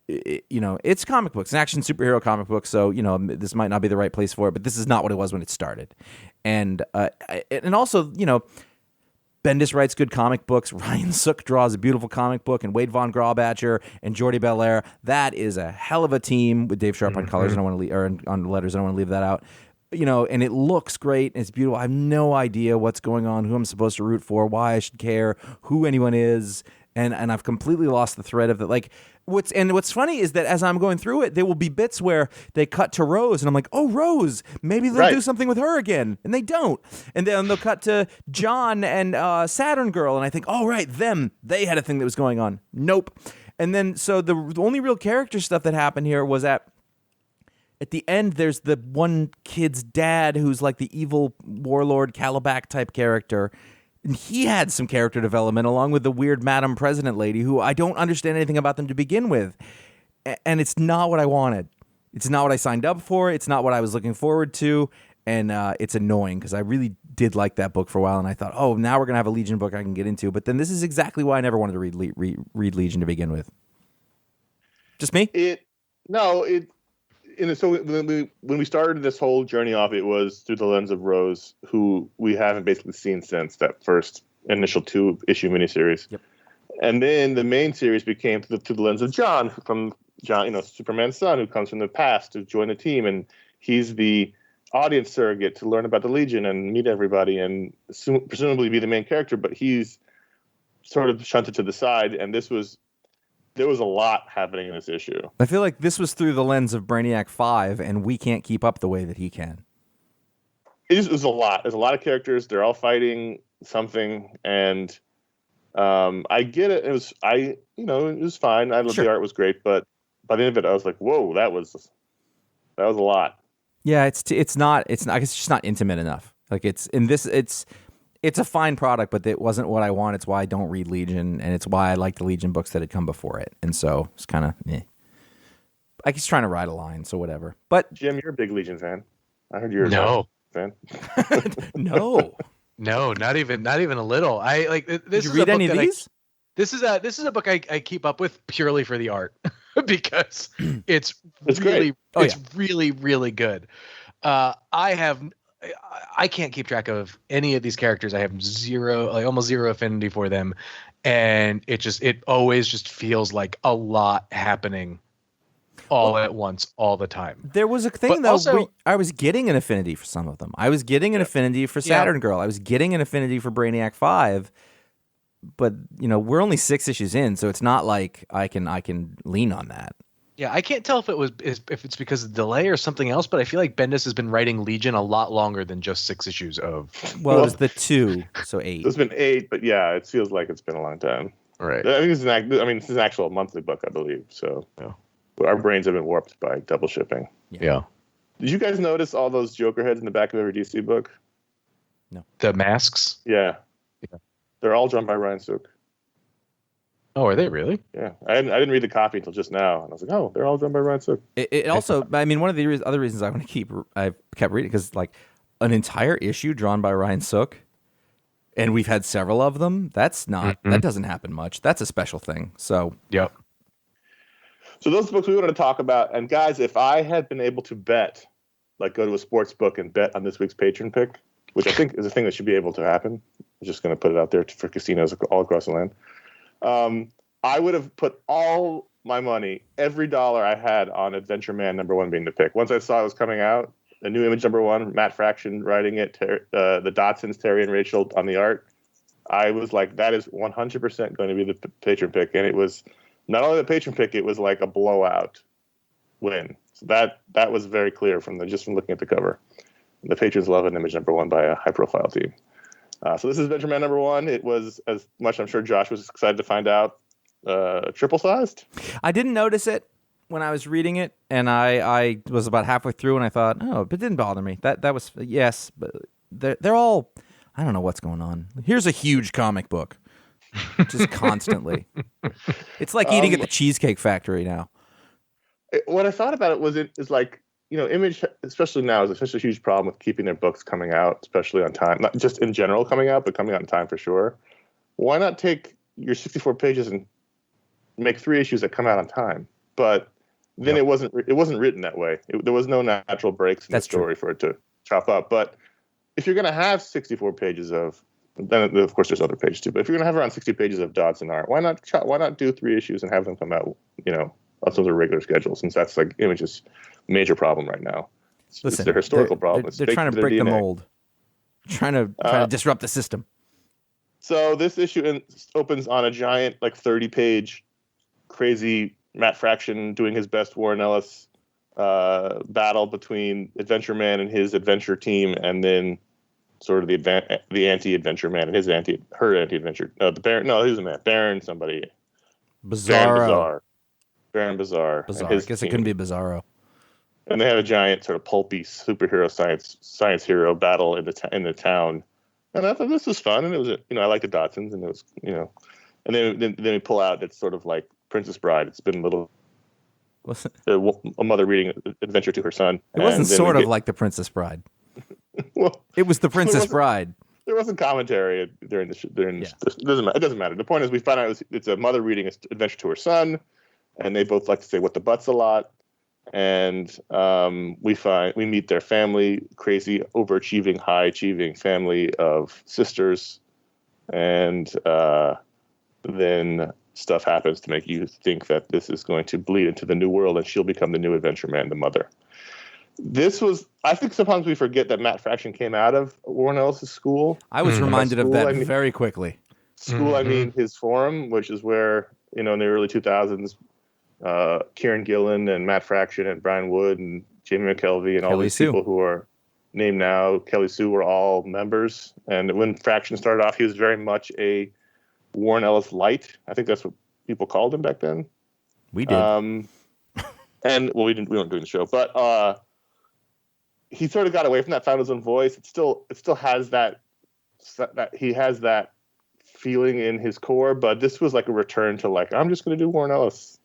It's comic books, an action superhero comic book, so this might not be the right place for it, but this is not what it was when it started. And also, Bendis writes good comic books. Ryan Sook draws a beautiful comic book, and Wade Von Grawbadger and Jordi Belair. That is a hell of a team with Dave Sharp on colors. I don't want to leave, or on letters. I don't want to leave that out. And it looks great. And it's beautiful. I have no idea what's going on, who I'm supposed to root for, why I should care, who anyone is, and I've completely lost the thread of it. Like what's funny is that as I'm going through it, there will be bits where they cut to Rose, and I'm like, oh, Rose, maybe they'll do something with her again, and they don't. And then they'll cut to John and Saturn Girl, and I think, oh, right, they had a thing that was going on. Nope. And then so the only real character stuff that happened here was at the end, there's the one kid's dad who's like the evil warlord Calabac type character. And he had some character development along with the weird Madam President lady who I don't understand anything about them to begin with. And it's not what I wanted. It's not what I signed up for. It's not what I was looking forward to. And it's annoying because I really did like that book for a while. And I thought, oh, now we're going to have a Legion book I can get into. But then this is exactly why I never wanted to read Legion to begin with. Just me? So when we started this whole journey off, it was through the lens of Rose, who we haven't basically seen since that first initial 2-issue miniseries. Yep. And then the main series became through the lens of John, Superman's son, who comes from the past to join the team, and he's the audience surrogate to learn about the Legion and meet everybody, and presumably be the main character. But he's sort of shunted to the side, and there was a lot happening in this issue. I feel like this was through the lens of Brainiac 5, and we can't keep up the way that he can. It was a lot. There's a lot of characters. They're all fighting something, and I get it. It was fine. I thought the art was great, but by the end of it, I was like, whoa, that was a lot. Yeah, it's just not intimate enough. Like it's a fine product, but it wasn't what I want. It's why I don't read Legion, and it's why I like the Legion books that had come before it. And so it's kind of, I guess trying to ride a line, so whatever. But Jim, you're a big Legion fan. I heard you're a fan. No, not even a little. I like this. Did you read any of these? This is a book I keep up with purely for the art because it's really really really good. I can't keep track of any of these characters. I have almost zero affinity for them, and it always just feels like a lot happening all at once, all the time. There was a thing I was getting an affinity for some of them. I was getting an affinity for Saturn Girl. I was getting an affinity for Brainiac 5, but we're only 6 issues in, so it's not like I can lean on that. Yeah, I can't tell if it's because of delay or something else, but I feel like Bendis has been writing Legion a lot longer than just 6 issues of. Well, it was the 2, so 8. It's been 8, but yeah, it feels like it's been a long time. Right. I think this is an actual monthly book, I believe. So our brains have been warped by double shipping. Yeah. Did you guys notice all those Joker heads in the back of every DC book? No. The masks? Yeah. They're all drawn by Ryan Sook. Oh, are they really? Yeah, I didn't read the copy until just now, and I was like, oh, they're all done by Ryan Sook. It also, I mean, one of the other reasons I've kept reading, because like an entire issue drawn by Ryan Sook, and we've had several of them. That doesn't happen much. That's a special thing. So yep. So those books we wanted to talk about, and guys, if I had been able to bet like go to a sports book and bet on this week's patron pick, which I think is a thing that should be able to happen. I'm just going to put it out there for casinos all across the land. I would have put all my money, every dollar I had, on Adventureman #1 being the pick. Once I saw it was coming out, the new Image #1, Matt Fraction writing it, the Dotsons, Terry and Rachel on the art, I was like, that is 100% going to be the patron pick. And it was not only the patron pick, it was like a blowout win. So that was very clear from looking at the cover. The patrons love an Image #1 by a high-profile team. So this is Adventureman #1. It was, as much I'm sure Josh was excited to find out, triple-sized. I didn't notice it when I was reading it, and I was about halfway through, and I thought, oh, it didn't bother me. That was, yes, but they're all, I don't know what's going on. Here's a huge comic book, just constantly. It's like eating at the Cheesecake Factory now. What I thought about it is like, Image, especially now, is such a huge problem with keeping their books coming out, especially on time. Not just in general coming out, but coming out on time for sure. Why not take your 64 pages and make 3 issues that come out on time? But then it wasn't written that way. There was no natural breaks in the story for it to chop up. But if you're going to have 64 pages then of course there's other pages too. But if you're going to have around 60 pages of dots and art, why not do 3 issues and have them come out, on some of their regular schedule? Since that's like Image's major problem right now. Listen, it's their historical problem. They're trying to break the mold, trying to disrupt the system. So this issue opens on a giant, like 30-page, crazy Matt Fraction doing his best Warren Ellis battle between Adventureman and his adventure team, and then sort of the anti-Adventure Man and her anti-adventure. No, the Baron. No, who's a man? Baron somebody. Bizarro. Baron Bizarre. I guess it couldn't be Bizarro. And they have a giant sort of pulpy superhero science hero battle in the town. And I thought this was fun, and it was I like the Dotsons, and it was and then we pull out, it's sort of like Princess Bride. It's been a little a mother reading adventure to her son. It wasn't sort of like the Princess Bride. Well, it was the Princess Bride. There wasn't commentary during this. It doesn't matter. The point is, we find out it's a mother reading adventure to her son, and they both like to say "what the butts" a lot. And we meet their family, crazy, overachieving, high-achieving family of sisters, and then stuff happens to make you think that this is going to bleed into the new world, and she'll become the new Adventureman, the mother. I think sometimes we forget that Matt Fraction came out of Warren Ellis' school. I was reminded of that very quickly. I mean his forum, which is where, in the early 2000s, Kieran Gillen and Matt Fraction and Brian Wood and Jamie McKelvey and all these people who are named now, Kelly Sue, were all members. And when Fraction started off, he was very much a Warren Ellis light. I think that's what people called him back then. We did. And we weren't doing the show, but he sort of got away from that, found his own voice. It still has that he has that feeling in his core, but this was like a return to like, I'm just going to do Warren Ellis.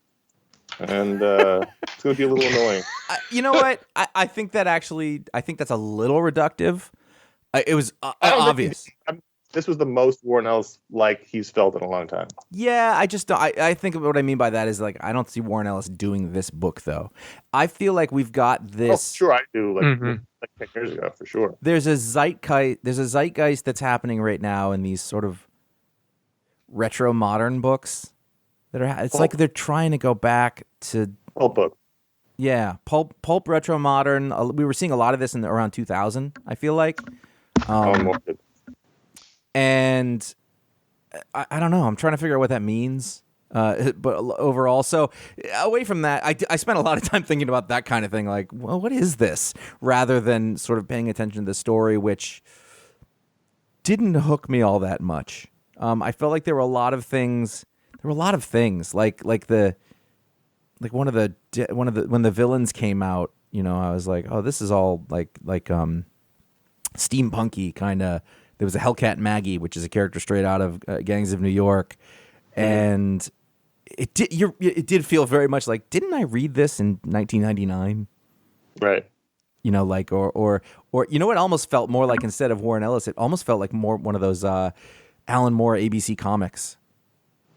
And it's going to be a little annoying. You know what? I think that's a little reductive. It was obvious. This was the most Warren Ellis like he's felt in a long time. Yeah, I think what I mean by that is like I don't see Warren Ellis doing this book though. I feel like we've got this. Oh, sure, I do. Like 10 years ago, for sure. There's a zeitgeist that's happening right now in these sort of retro modern books that are. It's like they're trying to go back to pulp book. Yeah, pulp retro modern. We were seeing a lot of this in around 2000. I feel like. And I don't know. I'm trying to figure out what that means. But overall, so away from that, I spent a lot of time thinking about that kind of thing. Like, well, what is this? Rather than sort of paying attention to the story, which didn't hook me all that much. I felt like there were a lot of things. When the villains came out, I was like, oh, this is all like steampunky kind of. There was a Hellcat Maggie, which is a character straight out of Gangs of New York, and it did feel very much like, didn't I read this in 1999? Right. Or what almost felt more like, instead of Warren Ellis, it almost felt like more one of those Alan Moore ABC comics.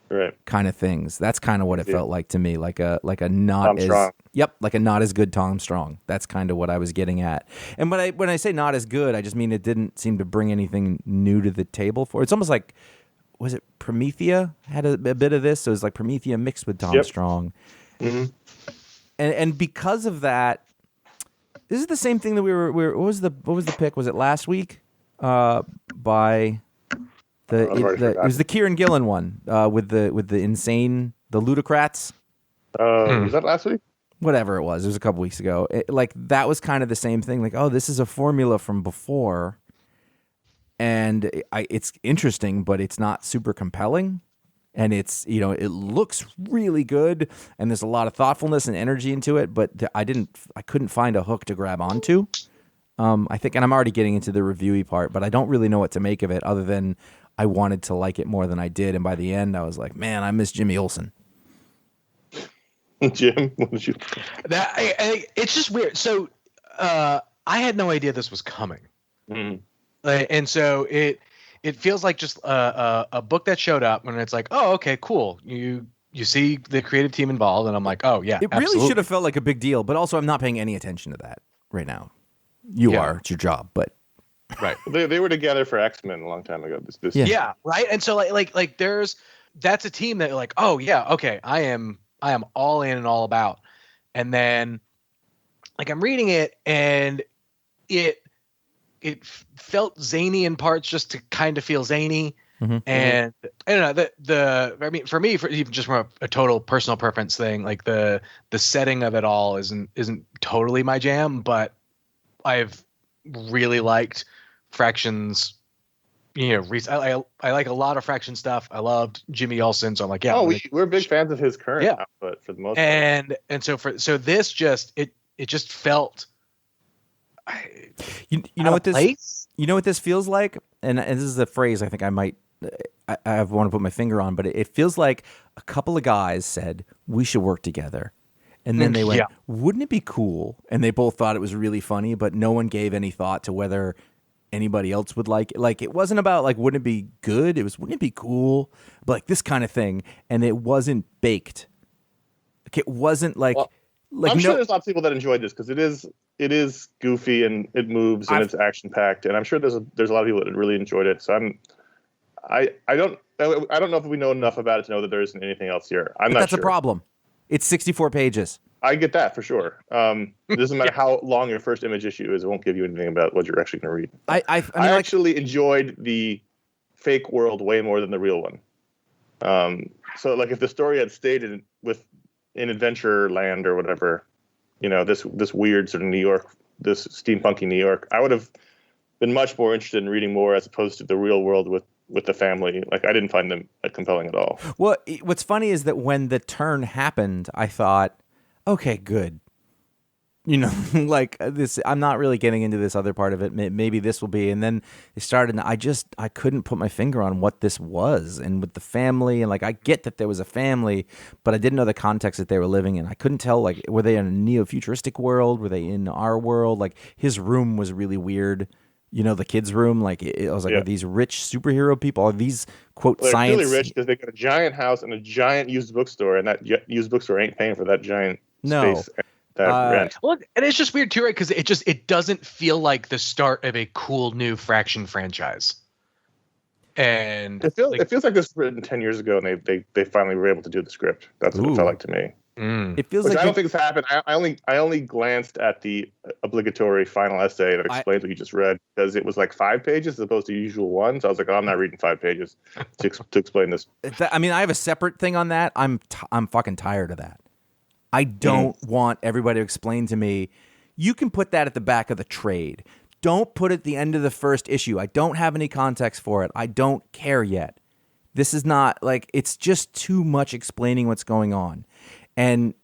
Right. kind of things. That's kind of what it felt like to me, like a not Tom as Strong. like a not as good Tom Strong. That's kind of what I was getting at. And when I say not as good, I just mean it didn't seem to bring anything new to the table for. It's almost like, was it Promethea had a bit of this? So it was like Promethea mixed with Tom Strong. Mm-hmm. And because of that, this is the same thing that we were what was the pick? Was it last week? By it was the Kieran Gillen one with the insane Ludocrats. Was that last week? Whatever it was a couple weeks ago. Like that was kind of the same thing. Like, oh, this is a formula from before, and it's interesting, but it's not super compelling. And it's it looks really good, and there's a lot of thoughtfulness and energy into it. But I couldn't find a hook to grab onto. I think, and I'm already getting into the reviewy part, but I don't really know what to make of it other than I wanted to like it more than I did. And by the end, I was like, man, I miss Jimmy Olsen. Jim, what did you? It's just weird. So I had no idea this was coming, and so it feels like just a book that showed up, and it's like, oh, okay, cool. You see the creative team involved, and I'm like, oh yeah, it really should have felt like a big deal, but also I'm not paying any attention to that right now. You are. It's your job, but right. They were together for X-Men a long time ago. Yeah, right. And so like that's a team that like, oh yeah, okay, I am all in and all about. And then like I'm reading it and it felt zany in parts just to kind of feel zany. Mm-hmm. And I don't know, I mean, for me, even just from a total personal preference thing, like the setting of it all isn't totally my jam, but I've really liked Fraction's, I like a lot of Fraction stuff. I loved Jimmy Olsen, so I'm like, yeah. Oh, we're big fans of his current output for the most part. And so this just it just felt. You know what this feels like, and this is a phrase I think I want to put my finger on, but it feels like a couple of guys said we should work together. And then they went, wouldn't it be cool? And they both thought it was really funny, but no one gave any thought to whether anybody else would like it. Like, it wasn't about, like, wouldn't it be good? It was, wouldn't it be cool? But, like, this kind of thing. And it wasn't baked. Like, it wasn't, like... Well, I'm sure there's lots of people that enjoyed this, because it is goofy, and it moves, and it's action-packed. And I'm sure there's a lot of people that really enjoyed it. So I don't know if we know enough about it to know that there isn't anything else here. I'm not sure. That's a problem. It's 64 pages. I get that for sure. It doesn't matter how long your first image issue is; it won't give you anything about what you're actually going to read. I actually enjoyed the fake world way more than the real one. So, like, if the story had stayed in Adventureland or whatever, this weird sort of New York, this steampunky New York, I would have been much more interested in reading more as opposed to the real world with the family. Like, I didn't find them compelling at all. Well, what's funny is that when the turn happened, I thought, okay, good. Like this, I'm not really getting into this other part of it. Maybe this will be. And then it started, and I couldn't put my finger on what this was. And with the family, and like, I get that there was a family, but I didn't know the context that they were living in. I couldn't tell, like, were they in a neo-futuristic world? Were they in our world? Like, his room was really weird. The kids' room, like, I was like, are these rich superhero people? Are these, quote, they're science? They're really rich because they got a giant house and a giant used bookstore, and that used bookstore ain't paying for that giant space. Rent. Well, and it's just weird too, right? Because it doesn't feel like the start of a cool new Fraction franchise. And it feels like this was written 10 years ago, and they finally were able to do the script. That's what it felt like to me. It feels like I don't think this happened. I only glanced at the obligatory final essay that explains what you just read, because it was like 5 pages as opposed to usual one. So I was like, I'm not reading 5 pages to explain this. I mean, I have a separate thing on that. I'm fucking tired of that. I don't want everybody to explain to me. You can put that at the back of the trade. Don't put it at the end of the first issue. I don't have any context for it. I don't care yet. This is not, like, it's just too much explaining what's going on. And,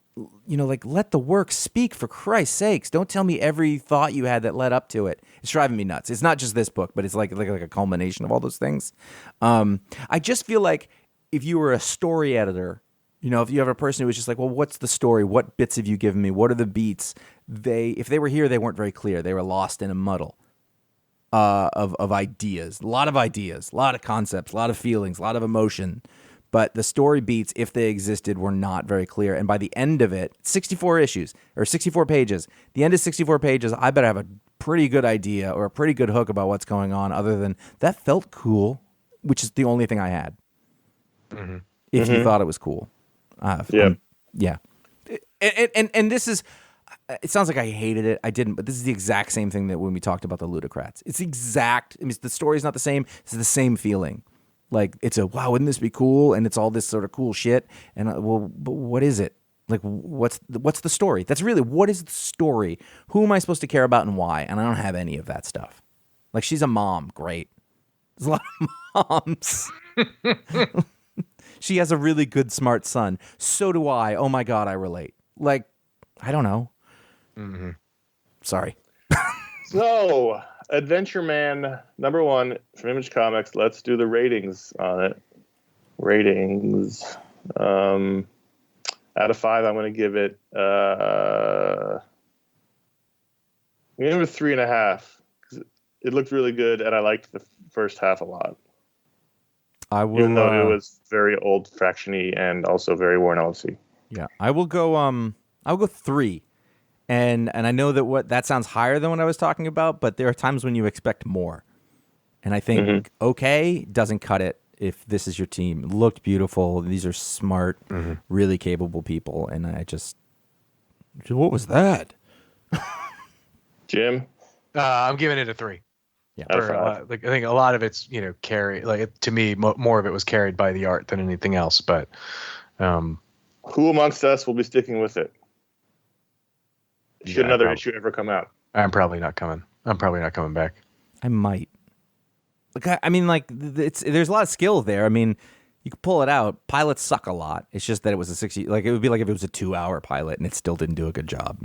like, let the work speak, for Christ's sakes. Don't tell me every thought you had that led up to it. It's driving me nuts. It's not just this book, but it's like a culmination of all those things. I just feel like if you were a story editor, if you have a person who was just like, well, what's the story? What bits have you given me? What are the beats? If they were here, they weren't very clear. They were lost in a muddle of ideas. A lot of ideas, a lot of concepts, a lot of feelings, a lot of emotion. but the story beats, if they existed, were not very clear. And by the end of it, 64 issues or 64 pages. The end of 64 pages, I better have a pretty good idea or a pretty good hook about what's going on. Other than that, felt cool, which is the only thing I had. Mm-hmm. If you thought it was cool, yeah. And this is. It sounds like I hated it. I didn't, but this is the exact same thing that when we talked about the Ludocrats. It's the exact. I mean, the story's not the same. It's the same feeling. Like it's a wow, wouldn't this be cool? And it's all this sort of cool shit. And well, but what is it? Like what's the story? That's really what is the story? Who am I supposed to care about and why? And I don't have any of that stuff. Like she's a mom, great. There's a lot of moms. She has a really good, smart son. So do I. Oh my god, I relate. Like I don't know. Mm-hmm. Sorry. So, Adventureman #1 from Image Comics. Let's do the ratings on it. Ratings. Out of 5, I'm going to give it. I'm going to give it 3.5. It looked really good, and I liked the first half a lot. I will, even though it was very old factiony and also very Warren Ellisy. Yeah, I will go. I'll go 3. And I know that sounds higher than what I was talking about, but there are times when you expect more. And I think okay doesn't cut it if this is your team. It looked beautiful. These are smart, really capable people. And I just what was that? Jim? I'm giving it a 3. Yeah. I think a lot of it's, to me, more of it was carried by the art than anything else. But who amongst us will be sticking with it? Should another issue ever come out? I'm probably not coming. I'm probably not coming back. I might. Like I mean, like there's a lot of skill there. I mean, you could pull it out. Pilots suck a lot. It's just that it was a 60. Like it would be like if it was a 2-hour pilot and it still didn't do a good job.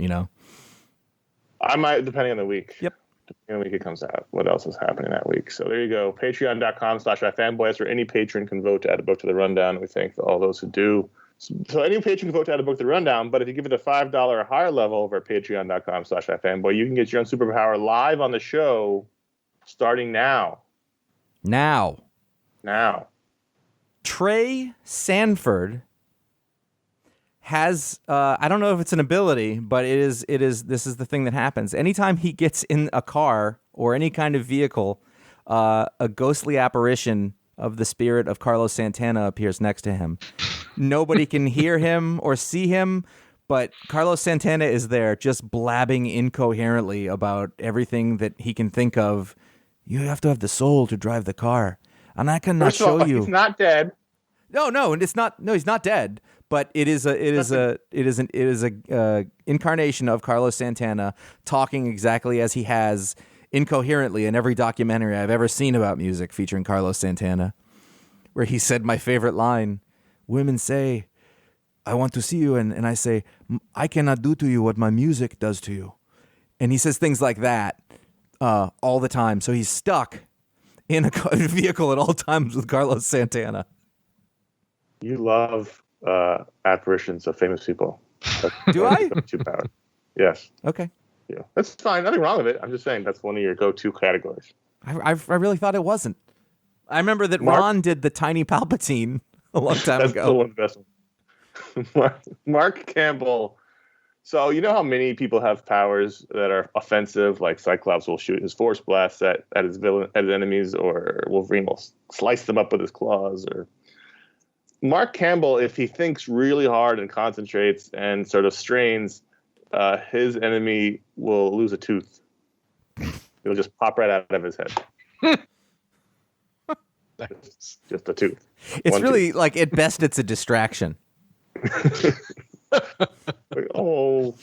I might, depending on the week. Yep. Depending on the week it comes out. What else is happening that week? So there you go. Patreon.com/iFanboy. That's where any patron can vote to add a book to the rundown. We thank all those who do. So any patron can vote to add a book to the rundown, but if you give it a $5 or higher level over at patreon.com/iFanboy, you can get your own superpower live on the show starting now. Now. Trae Sanford has I don't know if it's an ability, but this is the thing that happens. Anytime he gets in a car or any kind of vehicle, a ghostly apparition of the spirit of Carlos Santana appears next to him. Nobody can hear him or see him, but Carlos Santana is there just blabbing incoherently about everything that he can think of. You have to have the soul to drive the car, and I cannot show you. He's not dead. No, and it's not. No, he's not dead. But it is an incarnation of Carlos Santana talking exactly as he has incoherently in every documentary I've ever seen about music featuring Carlos Santana, where he said my favorite line: "Women say, I want to see you," and I say, "I cannot do to you what my music does to you." And he says things like that all the time. So he's stuck in a vehicle at all times with Carlos Santana. You love apparitions of famous people. Do I? Too powered. Yes. Okay. Yeah, that's fine. Nothing wrong with it. I'm just saying that's one of your go-to categories. I really thought it wasn't. I remember that Mark, Ron did the tiny Palpatine a long time that's ago. still one of the best ones. Mark Campbell. So you know how many people have powers that are offensive, like Cyclops will shoot his force blasts at his enemies, or Wolverine will slice them up with his claws. Or Mark Campbell, if he thinks really hard and concentrates and sort of strains, his enemy will lose a tooth. It'll just pop right out of his head. Just a tooth. It's One really tooth. like at best it's a distraction. Like, oh,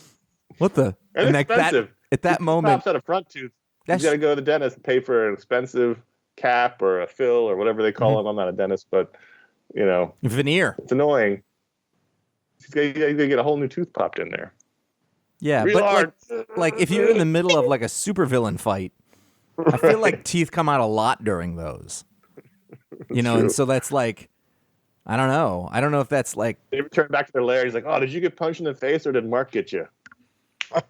What the? and like expensive. at that If he moment, pops out a front tooth. That's- You got to go to the dentist and pay for an expensive cap or a fill or whatever they call it. I'm not a dentist, but veneer. it's annoying. He's got to get a whole new tooth popped in there. Yeah, Real but hard. like if you're in the middle of like a supervillain fight, I feel like teeth come out a lot during those. True. And so that's like, I don't know. I don't know if that's like, They return back to their lair. He's like, "Oh, did you get punched in the face or did Mark get you?" yeah,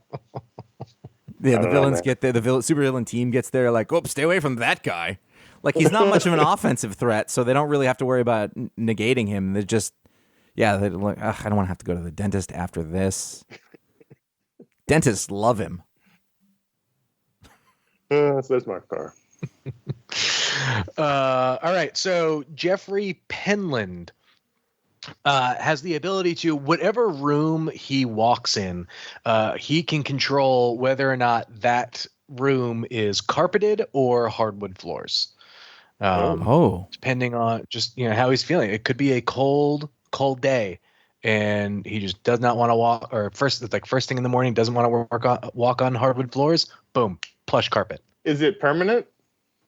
the don't know, villains man. get there. The supervillain team gets there. Like, oh, stay away from that guy. Like he's not much of an offensive threat, so they don't really have to worry about negating him. They're just, they're like, I don't want to have to go to the dentist after this. Dentists love him. So there's my car. All right. So Jeffrey Penland has the ability to, whatever room he walks in, he can control whether or not that room is carpeted or hardwood floors. Depending on just how he's feeling. It could be a cold day, and he just does not want to walk. Or first thing in the morning, doesn't want to walk on hardwood floors. Boom, plush carpet. Is it permanent?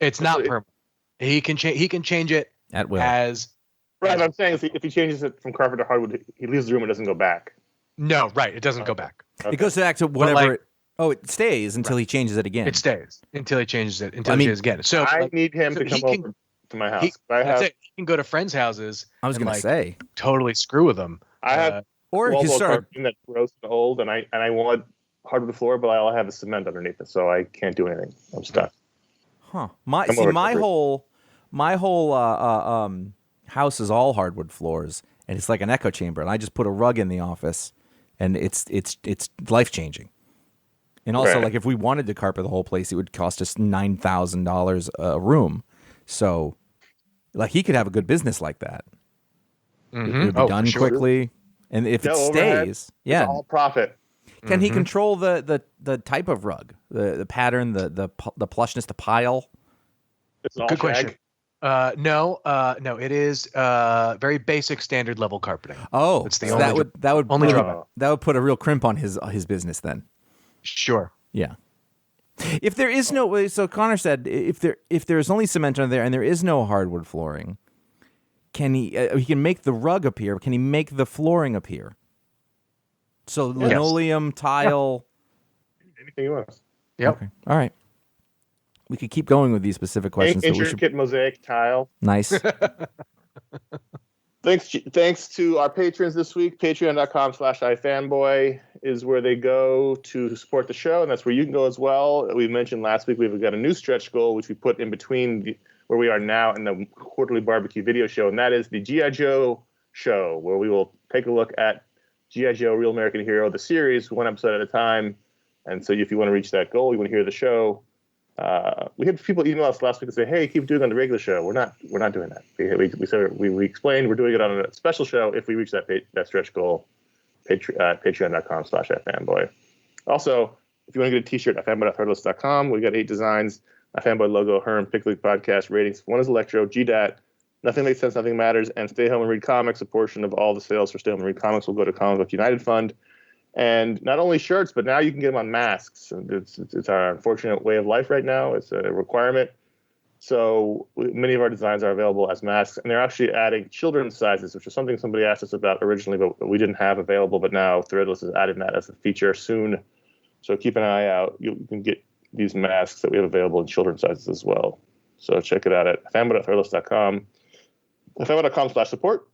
It's not permanent. He can change it at will. Right, I'm saying if he changes it from carpet to hardwood, he leaves the room and doesn't go back. No, right. It doesn't go back. Okay. It goes back to whatever. It stays until he changes it again. It stays until he changes it. He changes again. So I need him to come over to my house. He can go to friends' houses. I was going to say totally screw with them. I have or he started that's gross and old, and I want hardwood floor, but all I have is cement underneath it, so I can't do anything. I'm stuck. Huh. My whole house is all hardwood floors, and it's like an echo chamber. And I just put a rug in the office, and it's life changing. And also, like if we wanted to carpet the whole place, it would cost us $9,000 a room. So, like he could have a good business like that. Mm-hmm. It would be done quickly, and if it stays, it's all profit. Can he control the type of rug, the pattern, the plushness, the pile? It's all good question. No, it is very basic standard level carpeting. Oh, it's the so only that would only that would put a real crimp on his business then. Sure. Yeah. If there is no, so Conor said if there is only cement on there and there is no hardwood flooring, can he can make the rug appear? Can he make the flooring appear? So linoleum, tile, anything you want. Yep. Okay. All right. We could keep going with these specific questions. Intricate mosaic tile. Nice. Thanks to our patrons this week. Patreon.com/iFanboy is where they go to support the show, and that's where you can go as well. We mentioned last week we've got a new stretch goal, which we put in between where we are now and the quarterly barbecue video show, and that is the G.I. Joe show, where we will take a look at G.I. Joe, Real American Hero, the series, one episode at a time. And so if you want to reach that goal, you want to hear the show, we had people email us last week and say, hey, keep doing it on the regular show. We're not doing that. We explained we're doing it on a special show if we reach that stretch goal. Patreon.com/iFanboy. Also, if you want to get a t-shirt, iFanboy.threadless.com. We got 8 designs. iFanboy logo, Herm, Pick League podcast, ratings. 1 is Electro, GDAT, Nothing Makes Sense, Nothing Matters, and Stay Home and Read Comics. A portion of all the sales for Stay Home and Read Comics will go to Comic Book United Fund. And not only shirts, but now you can get them on masks. It's our unfortunate way of life right now. It's a requirement. So many of our designs are available as masks, and they're actually adding children's sizes, which is something somebody asked us about originally, but we didn't have available. But now Threadless is adding that as a feature soon. So keep an eye out. You can get these masks that we have available in children's sizes as well. So check it out at fanboy.threadless.com. fanboy.com/support.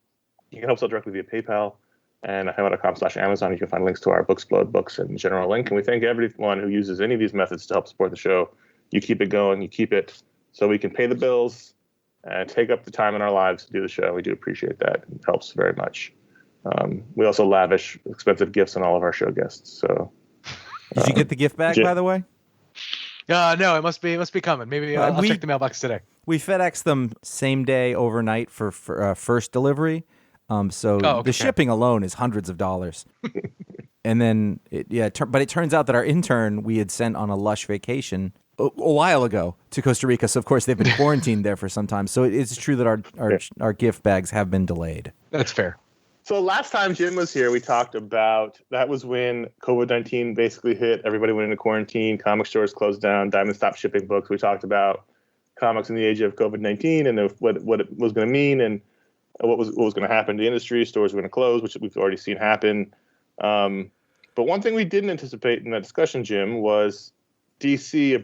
You can help us out directly via PayPal. And fanboy.com/Amazon. You can find links to our Booksplode books and general link. And we thank everyone who uses any of these methods to help support the show. You keep it going. You keep it so we can pay the bills and take up the time in our lives to do the show. We do appreciate that. It helps very much. We also lavish expensive gifts on all of our show guests. So, did you get the gift bag, by the way? No, it must be coming. Maybe I'll check the mailbox today. We FedEx them same day, overnight for first delivery. The shipping alone is hundreds of dollars. And then, but it turns out that our intern we had sent on a lush vacation a while ago to Costa Rica. So, of course, they've been quarantined there for some time. So it's true that our gift bags have been delayed. That's fair. So last time Jim was here, we talked about, that was when COVID-19 basically hit. Everybody went into quarantine. Comic stores closed down. Diamond stopped shipping books. We talked about comics in the age of COVID-19 and what it was going to mean and what was going to happen to the industry. Stores were going to close, which we've already seen happen. But one thing we didn't anticipate in that discussion, Jim, was DC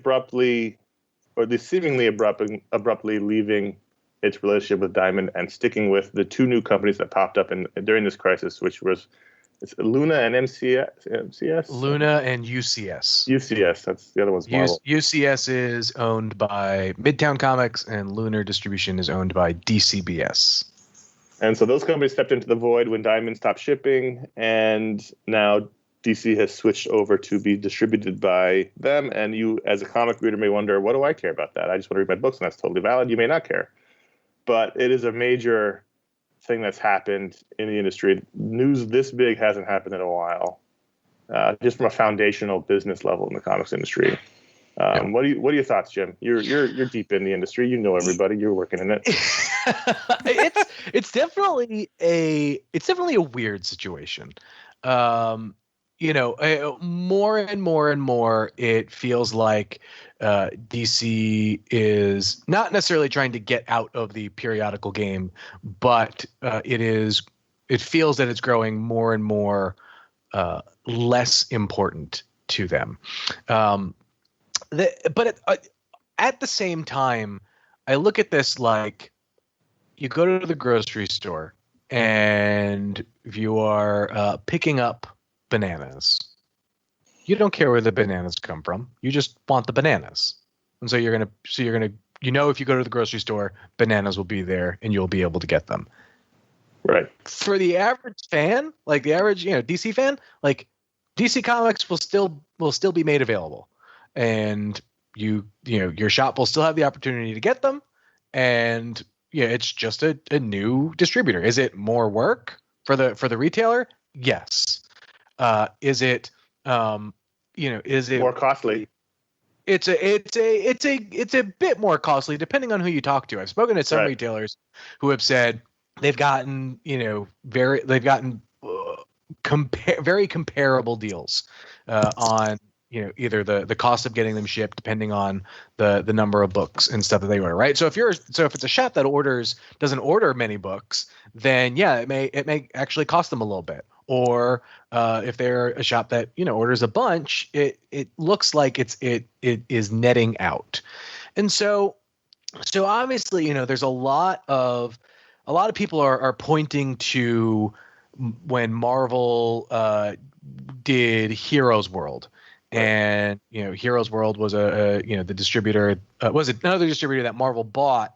seemingly abruptly leaving its relationship with Diamond and sticking with the 2 new companies that popped up during this crisis, which was It's Luna and MCS. Luna and UCS. UCS. That's the other one's Marvel. UCS is owned by Midtown Comics, and Lunar Distribution is owned by DCBS. And so those companies stepped into the void when Diamond stopped shipping, and now DC has switched over to be distributed by them. And you, as a comic reader, may wonder, what do I care about that? I just want to read my books, and that's totally valid. You may not care. But it is a major thing that's happened in the industry. News this big hasn't happened in a while, just from a foundational business level in the comics industry. What are your thoughts, Jim? You're deep in the industry. You know everybody. You're working in it. It's definitely a weird situation. More and more, it feels like DC is not necessarily trying to get out of the periodical game, but it feels that it's growing more and more less important to them. At the same time, I look at this like you go to the grocery store and if you are picking up bananas, you don't care where the bananas come from. You just want the bananas. And so you're going to, if you go to the grocery store, bananas will be there and you'll be able to get them. Right. For the average fan, like the average, DC fan, like DC Comics will still be made available. And your shop will still have the opportunity to get them. And it's just a new distributor. Is it more work for the retailer? Yes. Is it more costly? It's a bit more costly depending on who you talk to. I've spoken to some retailers who have said they've gotten very comparable deals on either the cost of getting them shipped depending on the number of books and stuff that they order, right? So if it's a shop that doesn't order many books, then it may actually cost them a little bit. Or if they're a shop that orders a bunch, it looks like it is netting out. And so obviously there's a lot of people are pointing to when Marvel did Heroes World. And Heroes World was the distributor was another distributor that Marvel bought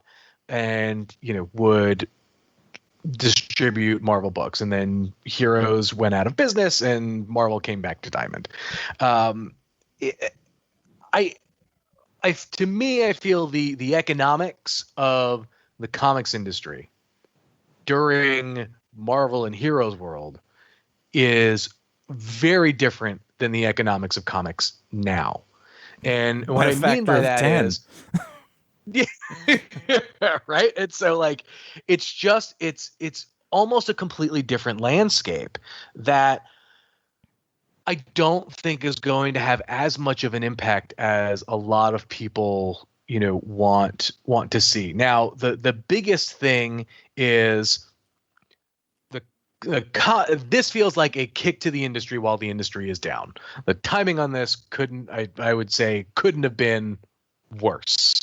and would distribute Marvel books, and then Heroes went out of business and Marvel came back to Diamond. To me, I feel the economics of the comics industry during Marvel and Heroes World is very different than the economics of comics now. And what I mean by that 10. Is right. And so it's almost a completely different landscape that I don't think is going to have as much of an impact as a lot of people, want to see. Now, the biggest thing is this feels like a kick to the industry while the industry is down. The timing on this couldn't have been worse.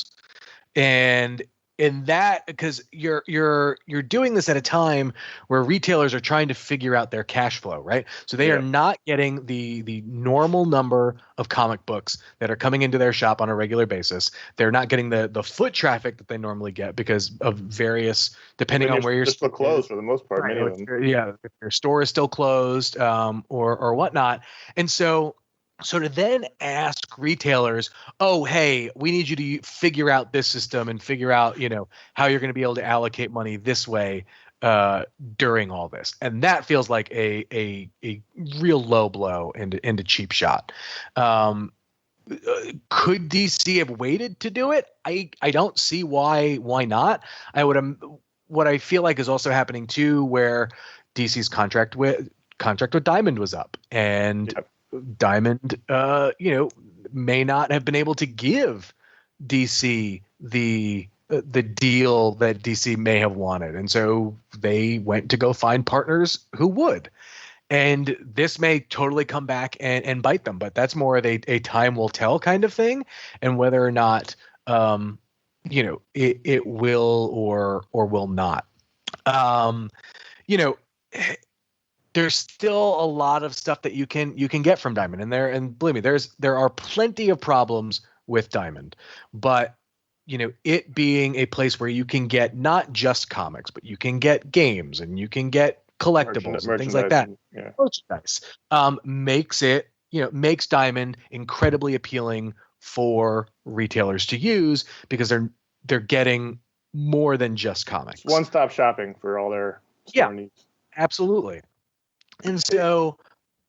And in that, because you're doing this at a time where retailers are trying to figure out their cash flow, right? So they are not getting the normal number of comic books that are coming into their shop on a regular basis. They're not getting the foot traffic that they normally get because of various, depending on where you're still closed for the most part. Many of them. Yeah, if your store is still closed, or whatnot, and so to then ask retailers, oh, hey, we need you to figure out this system and figure out, how you're going to be able to allocate money this way during all this. And that feels like a real low blow and a cheap shot. Could DC have waited to do it? I don't see why not. What I feel like is also happening too, where DC's contract with Diamond was up, and Diamond, may not have been able to give DC the deal that DC may have wanted, and so they went to go find partners who would. And this may totally come back and bite them, but that's more of a time will tell kind of thing, and whether or not it will or will not. there's still a lot of stuff that you can get from Diamond, and believe me, there are plenty of problems with Diamond, but it being a place where you can get not just comics, but you can get games and you can get collectibles and things like that. Yeah. Merchandise makes Diamond incredibly appealing for retailers to use because they're getting more than just comics. One-stop shopping for all their store needs. Absolutely. And so,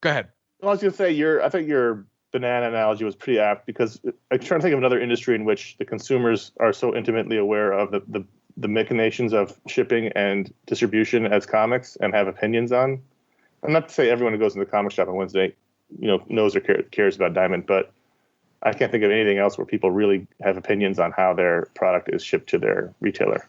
go ahead. Well, I was going to say, I think your banana analogy was pretty apt because I'm trying to think of another industry in which the consumers are so intimately aware of the machinations of shipping and distribution as comics and have opinions on. I'm not to say everyone who goes in the comic shop on Wednesday, knows or cares about Diamond, but I can't think of anything else where people really have opinions on how their product is shipped to their retailer.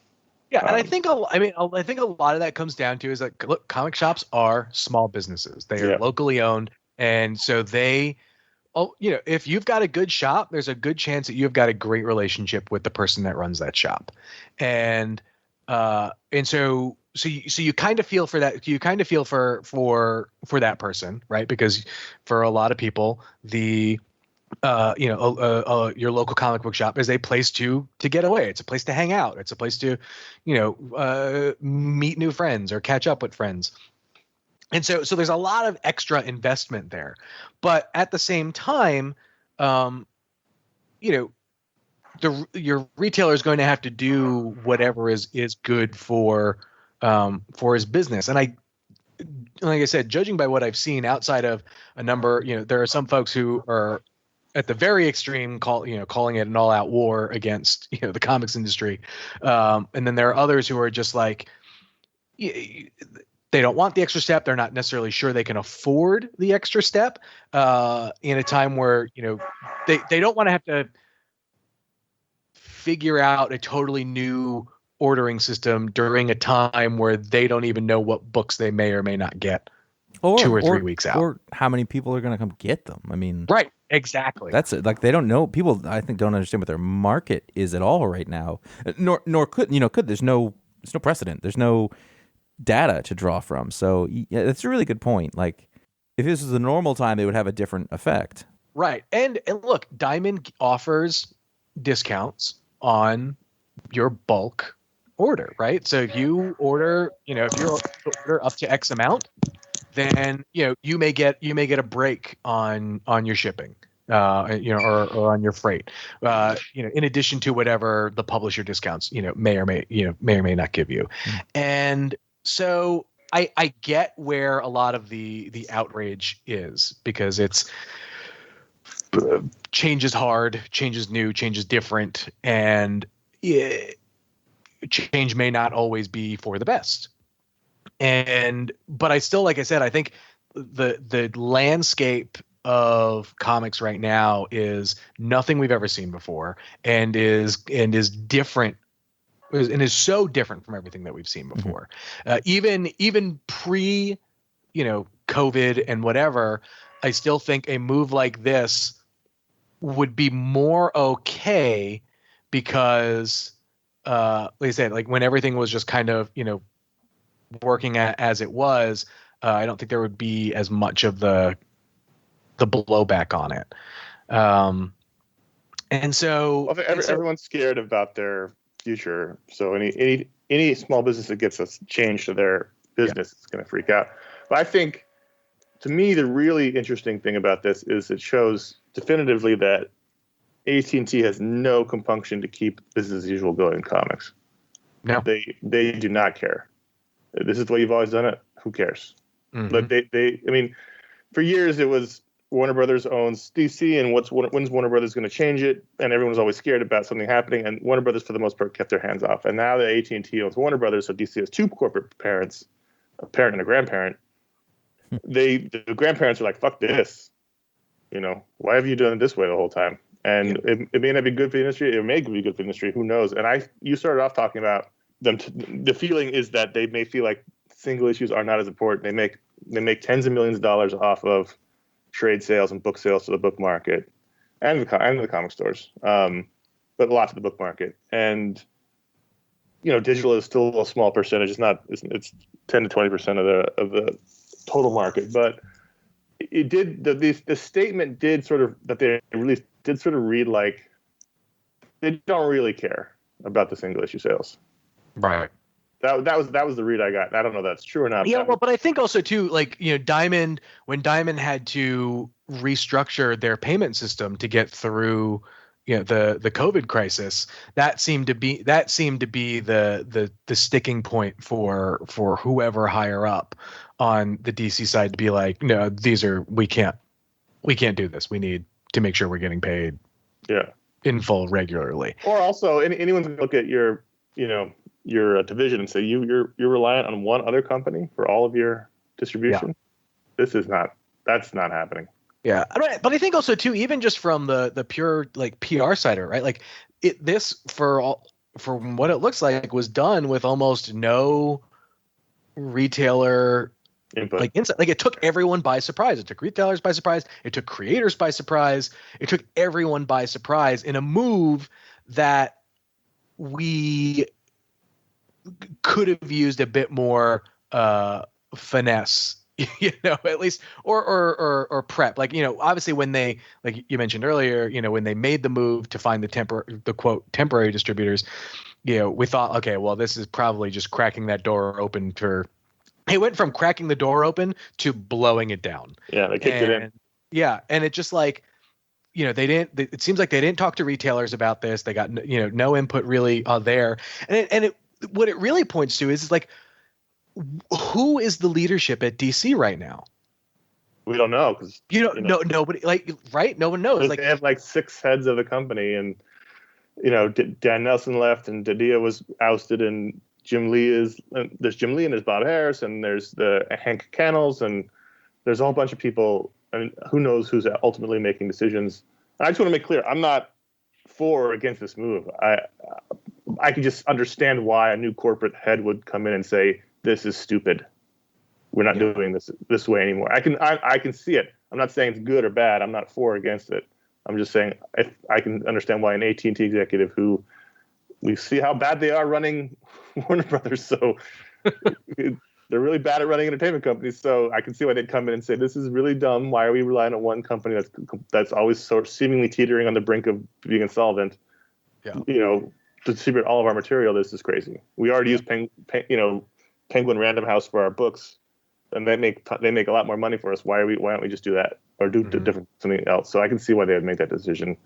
Yeah, and I think a lot of that comes down to is that, look, comic shops are small businesses. They are locally owned, and so if you've got a good shop, there's a good chance that you've got a great relationship with the person that runs that shop, and so you kind of feel for that. You kind of feel for that person, right? Because for a lot of people, your local comic book shop is a place to get away. It's a place to hang out. It's a place to, meet new friends or catch up with friends. And so there's a lot of extra investment there, but at the same time, your retailer is going to have to do whatever is good for his business. And like I said, judging by what I've seen outside of a number, there are some folks who are at the very extreme calling it an all-out war against the comics industry, and then there are others who are just like, they don't want the extra step. They're not necessarily sure they can afford the extra step in a time where they don't want to have to figure out a totally new ordering system during a time where they don't even know what books they may or may not get 2 or 3 weeks out, or how many people are going to come get them. I mean, right. Exactly. That's it. Like, they don't know. People, I think, don't understand what their market is at all right now. Nor could there's no precedent. There's no data to draw from. So yeah, that's a really good point. Like, if this was a normal time, it would have a different effect. Right. And look, Diamond offers discounts on your bulk order, right? So if you order, if you order up to X amount, then you may get a break on your shipping, or on your freight, in addition to whatever the publisher discounts may or may not give you. Mm-hmm. And so I get where a lot of the outrage is, because it's change is hard, change is new, change is different, and change may not always be for the best. But I still, like I said, I think the landscape of comics right now is nothing we've ever seen before, and is different, and is so different from everything that we've seen before. Mm-hmm. Even pre, COVID and whatever, I still think a move like this would be more okay, because, like I said, like when everything was just kind of, working as it was, I don't think there would be as much of the blowback on it. And so everyone's scared about their future. So any small business that gets a change to their business is going to freak out. But I think, to me, the really interesting thing about this is it shows definitively that AT&T has no compunction to keep business as usual going in comics. No, they do not care. This is the way you've always done it. Who cares? Mm-hmm. But for years it was Warner Brothers owns DC, and when's Warner Brothers going to change it? And everyone was always scared about something happening. And Warner Brothers, for the most part, kept their hands off. And now that AT&T owns Warner Brothers, so DC has two corporate parents, a parent and a grandparent. The grandparents are like, "Fuck this! Why have you done it this way the whole time?" And it may not be good for the industry. It may be good for the industry. Who knows? And you started off talking about them. The feeling is that they may feel like single issues are not as important. They make tens of millions of dollars off of trade sales and book sales to the book market and the comic stores, but a lot to the book market. And digital is still a small percentage. It's 10 to 20% of total market, but it did the statement did sort of that they released did sort of read like they don't really care about the single issue sales. Right. That was the read I got. I don't know if that's true or not. Yeah, well, but I think also too, like, you know, when Diamond had to restructure their payment system to get through, you know, the COVID crisis, that seemed to be the sticking point for whoever higher up on the DC side to be like, no, we can't do this. We need to make sure we're getting paid in full regularly. Or also anyone can look at your division and say you're reliant on one other company for all of your distribution. Yeah. That's not happening. Yeah, but I think also too, even just from the pure like PR side of it, right? Like this for what it looks like was done with almost no retailer input. Like insight. Like it took everyone by surprise. It took retailers by surprise. It took creators by surprise. It took everyone by surprise in a move that we could have used a bit more finesse, you know, at least or prep. Like, you know, obviously when they, like you mentioned earlier, you know, when they made the move to find the quote temporary distributors, you know, we thought, okay, well, this is probably just cracking that door open for. It went from cracking the door open to blowing it down. Yeah, they kicked it in. Yeah, and it just like, you know, it seems like they didn't talk to retailers about this. They got, you know, no input really there. And what it really points to is like, who is the leadership at DC right now? We don't know because nobody, like, right? No one knows. Like they have like 6 heads of the company, and you know, Dan Nelson left, and Didia was ousted, and there's Jim Lee and there's Bob Harris, and there's the Hank Cannells, and there's a whole bunch of people. I mean, who knows who's ultimately making decisions? And I just want to make clear, I'm not for or against this move. I can just understand why a new corporate head would come in and say, this is stupid. We're not doing this way anymore. I can see it. I'm not saying it's good or bad. I'm not for or against it. I'm just saying if I can understand why an AT&T executive who we see how bad they are running Warner Brothers, so they're really bad at running entertainment companies. So I can see why they'd come in and say, this is really dumb. Why are we relying on one company that's always sort of seemingly teetering on the brink of being insolvent? Yeah. You know, to distribute all of our material. This is crazy. We already use Penguin Random House for our books, and they make a lot more money for us. Why don't we just do that or do something else? So I can see why they would make that decision.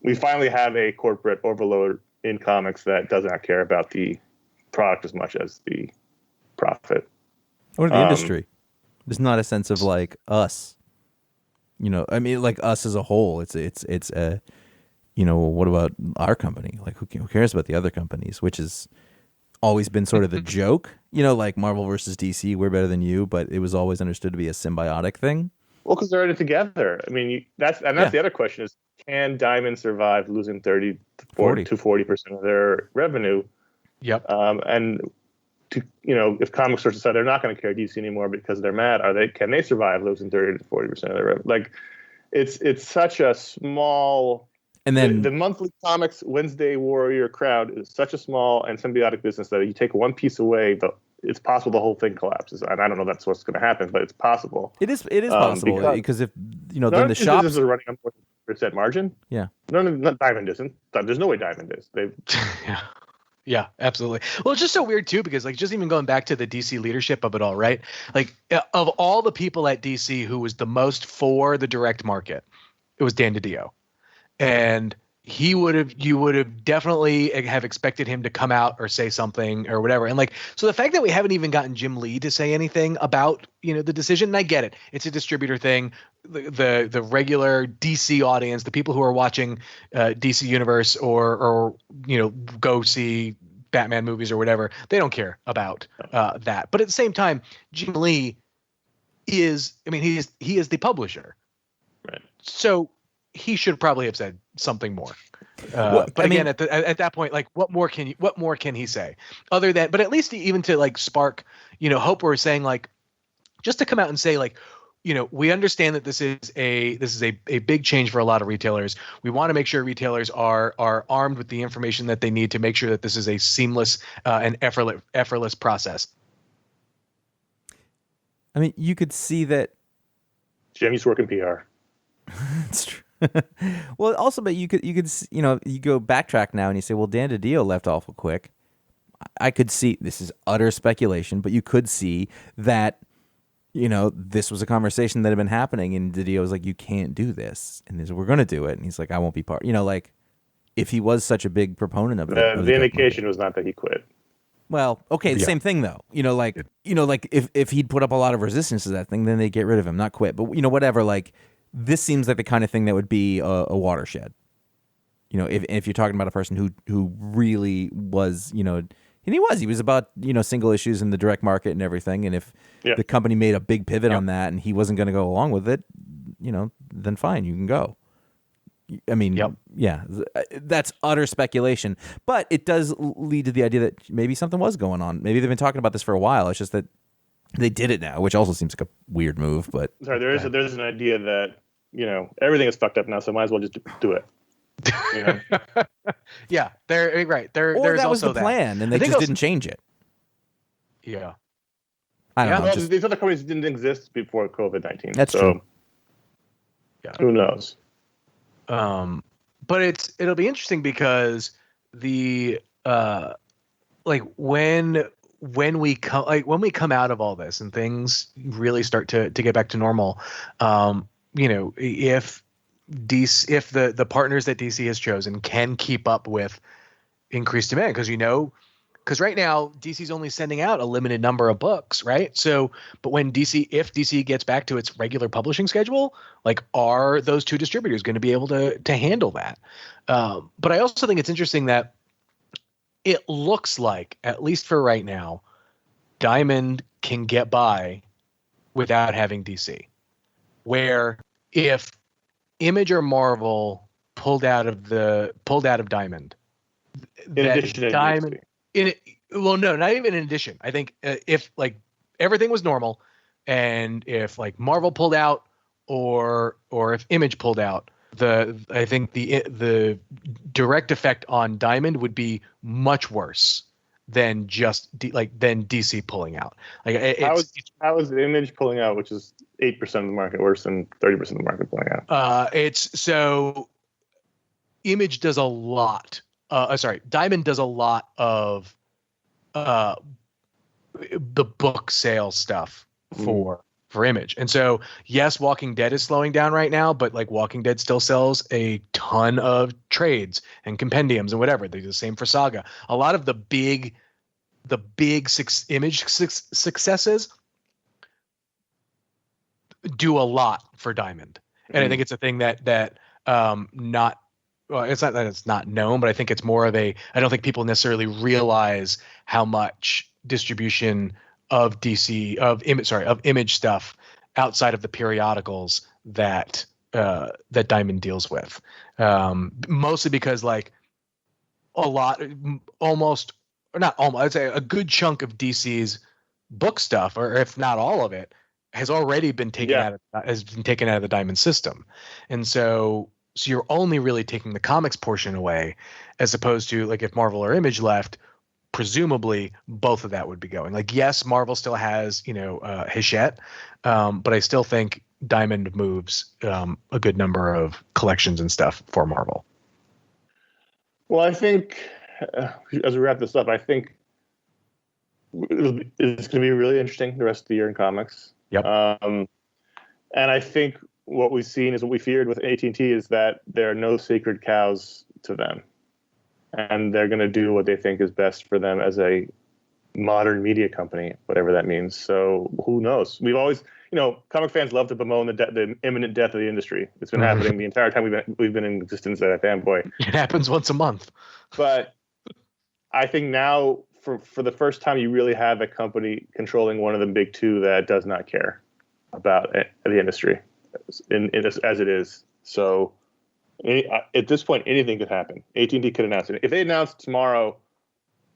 We finally have a corporate overload in comics that does not care about the product as much as the profit. Or the industry. There's not a sense of like us. You know, I mean, like us as a whole. It's a, you know, what about our company? Like who cares about the other companies? Which has always been sort of the joke. You know, like Marvel versus DC, we're better than you, but it was always understood to be a symbiotic thing. Well, because they're in it together. I mean, that's the other question is, can Diamond survive losing 30 to 40% of their revenue? Yep. And if comic stores decide they're not going to carry DC anymore because they're mad, can they survive losing 30 to 40% of their revenue? Like, it's such a small. And then the monthly comics Wednesday Warrior crowd is such a small and symbiotic business that you take one piece away, but it's possible the whole thing collapses. And I don't know that's what's going to happen, but it's possible. It is possible because if then the shops are running on 40% margin. Yeah, not Diamond isn't. There's no way Diamond is. Yeah, absolutely. Well, it's just so weird too because like just even going back to the DC leadership of it all, right? Like of all the people at DC who was the most for the direct market, it was Dan DiDio. And you would have definitely have expected him to come out or say something or whatever. And like, so the fact that we haven't even gotten Jim Lee to say anything about, you know, the decision, and I get it. It's a distributor thing. The regular DC audience, the people who are watching DC Universe or, you know, go see Batman movies or whatever, they don't care about that. But at the same time, Jim Lee he is the publisher. Right. So he should probably have said something more. But again, at that point, like, what more can he say other than? But at least even to like spark, you know, hope. We're saying like, just to come out and say like, you know, we understand that this is a big change for a lot of retailers. We want to make sure retailers are armed with the information that they need to make sure that this is a seamless and effortless process. I mean, you could see that. Jim used to work in PR. It's true. Well, also, but you could, you go backtrack now and you say, well, Dan DiDio left awful quick. I could see, this is utter speculation, but you could see that, this was a conversation that had been happening, and DiDio was like, you can't do this. And he said, we're going to do it. And he's like, I won't be part. If he was such a big proponent of it. The indication was not that he quit. Well, okay, the same thing though. If he'd put up a lot of resistance to that thing, then they'd get rid of him, not quit. But whatever. Like, this seems like the kind of thing that would be a watershed. If you're talking about a person who really was, and he was about single issues in the direct market and everything. And if the company made a big pivot on that and he wasn't going to go along with it, then fine, you can go. I mean, that's utter speculation, but it does lead to the idea that maybe something was going on. Maybe they've been talking about this for a while. It's just that they did it now, which also seems like a weird move. But sorry, there's an idea that everything is fucked up now, so might as well just do it. Yeah, they're right. There's that was also the plan, and they just didn't change it. Yeah, I don't know. Well, these other companies didn't exist before COVID-19. That's true. Yeah, who knows? But it'll be interesting because the when we come out of all this and things really start to get back to normal, if the partners that DC has chosen can keep up with increased demand, because right now DC's only sending out a limited number of books, right? So, but if DC gets back to its regular publishing schedule, are those two distributors going to be able to handle that? But I also think it's interesting that it looks like, at least for right now, Diamond can get by without having DC. Where if Image or Marvel pulled out of Diamond, In addition to Diamond. Well, no, not even in addition. I think if everything was normal, and if Marvel pulled out, or if Image pulled out, I think the direct effect on Diamond would be much worse than just than DC pulling out. How is Image pulling out, which is 8% of the market, worse than 30% of the market pulling out? Image does a lot. Diamond does a lot of the book sales stuff for Image. And so, yes, Walking Dead is slowing down right now, but Walking Dead still sells a ton of trades and compendiums and whatever. They do the same for Saga. A lot of the big Image successes do a lot for Diamond. And I think it's a thing that it's not that it's not known, but I think it's more of I don't think people necessarily realize how much distribution of Image stuff outside of the periodicals that Diamond deals with. Mostly because a good chunk of DC's book stuff, or if not all of it, has already been taken out of the Diamond system. And so you're only really taking the comics portion away, as opposed to if Marvel or Image left, presumably both of that would be going. Yes, Marvel still has Hachette, but I still think Diamond moves a good number of collections and stuff for Marvel. Well, I think as we wrap this up, I think it's going to be really interesting the rest of the year in comics. Yep. And I think what we've seen is what we feared with AT&T is that there are no sacred cows to them. And they're going to do what they think is best for them as a modern media company, whatever that means. So who knows? We've always, comic fans love to bemoan the imminent death of the industry. It's been happening the entire time we've been in existence at iFanboy. It happens once a month. But I think now, for the first time, you really have a company controlling one of the big two that does not care about the industry as it is. So at this point, anything could happen. AT&T could announce it. If they announced tomorrow,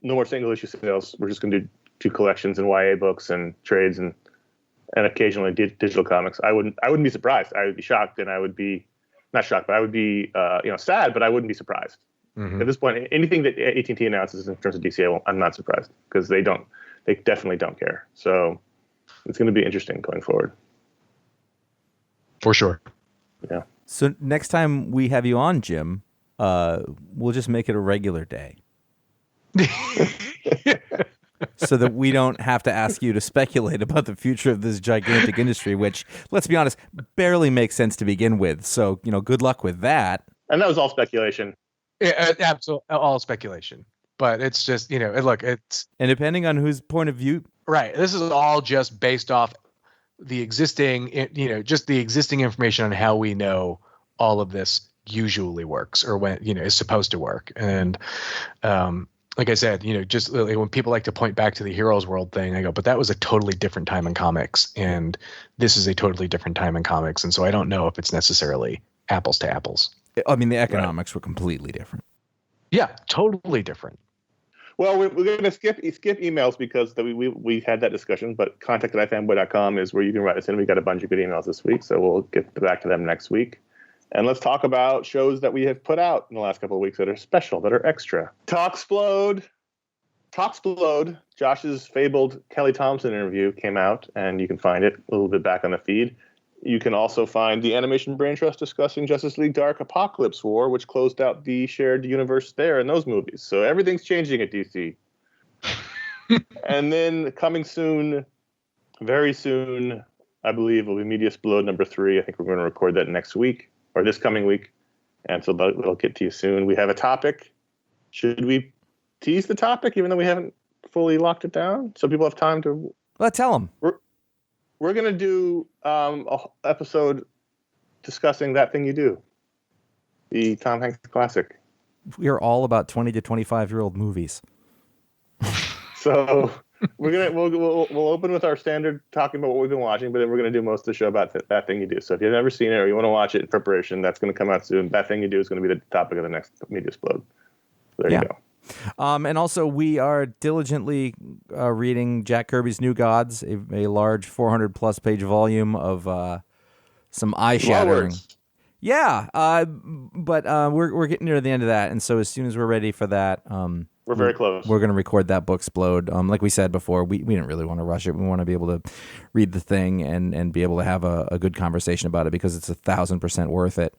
no more single issue sales, we're just going to do collections and YA books and trades and occasionally digital comics, I wouldn't be surprised. I would be shocked, and I would be not shocked, but I would be sad, but I wouldn't be surprised. Mm-hmm. At this point, anything that AT&T announces in terms of DC, I'm not surprised, because they definitely don't care. So it's going to be interesting going forward. For sure. Yeah. So next time we have you on, Jim, we'll just make it a regular day. So that we don't have to ask you to speculate about the future of this gigantic industry, which, let's be honest, barely makes sense to begin with. So, good luck with that. And that was all speculation. Yeah, absolutely, all speculation. But it's just, look, it's... And depending on whose point of view... Right. This is all just based off the existing, just the existing information on how we know all of this usually works or when, is supposed to work. And, like I said, just when people like to point back to the Heroes World thing, I go, but that was a totally different time in comics, and this is a totally different time in comics, and so I don't know if it's necessarily apples to apples. I mean, the economics were completely different. Yeah, totally different. Well, we're going to skip emails because we had that discussion, but contact@ifanboy.com is where you can write us in. We got a bunch of good emails this week, so we'll get back to them next week. And let's talk about shows that we have put out in the last couple of weeks that are special, that are extra. Talksplode, Josh's fabled Kelly Thompson interview came out, and you can find it a little bit back on the feed. You can also find the Animation Brain Trust discussing Justice League Dark Apocalypse War, which closed out the shared universe there in those movies. So everything's changing at DC. And then coming soon, very soon, I believe, will be Media Explode number 3. I think we're going to record that next week. Or this coming week, and so it'll get to you soon. We have a topic. Should we tease the topic, even though we haven't fully locked it down, so people have time to? Well, tell them. We're going to do an episode discussing That Thing You Do, the Tom Hanks classic. We are all about 20 to 25-year-old movies. So we'll open with our standard talking about what we've been watching, but then we're going to do most of the show about That Thing You Do. So if you've never seen it or you want to watch it in preparation, that's going to come out soon. That Thing You Do is going to be the topic of the next Media Explode. So there you go. And also, we are diligently reading Jack Kirby's New Gods, a large 400-plus page volume of some eye-shattering. Yeah, but we're getting near the end of that, and so as soon as we're ready for that, we're very close. We're going to record that book Explode. Like we said before, we didn't really want to rush it. We want to be able to read the thing and be able to have a good conversation about it because it's 1,000% worth it.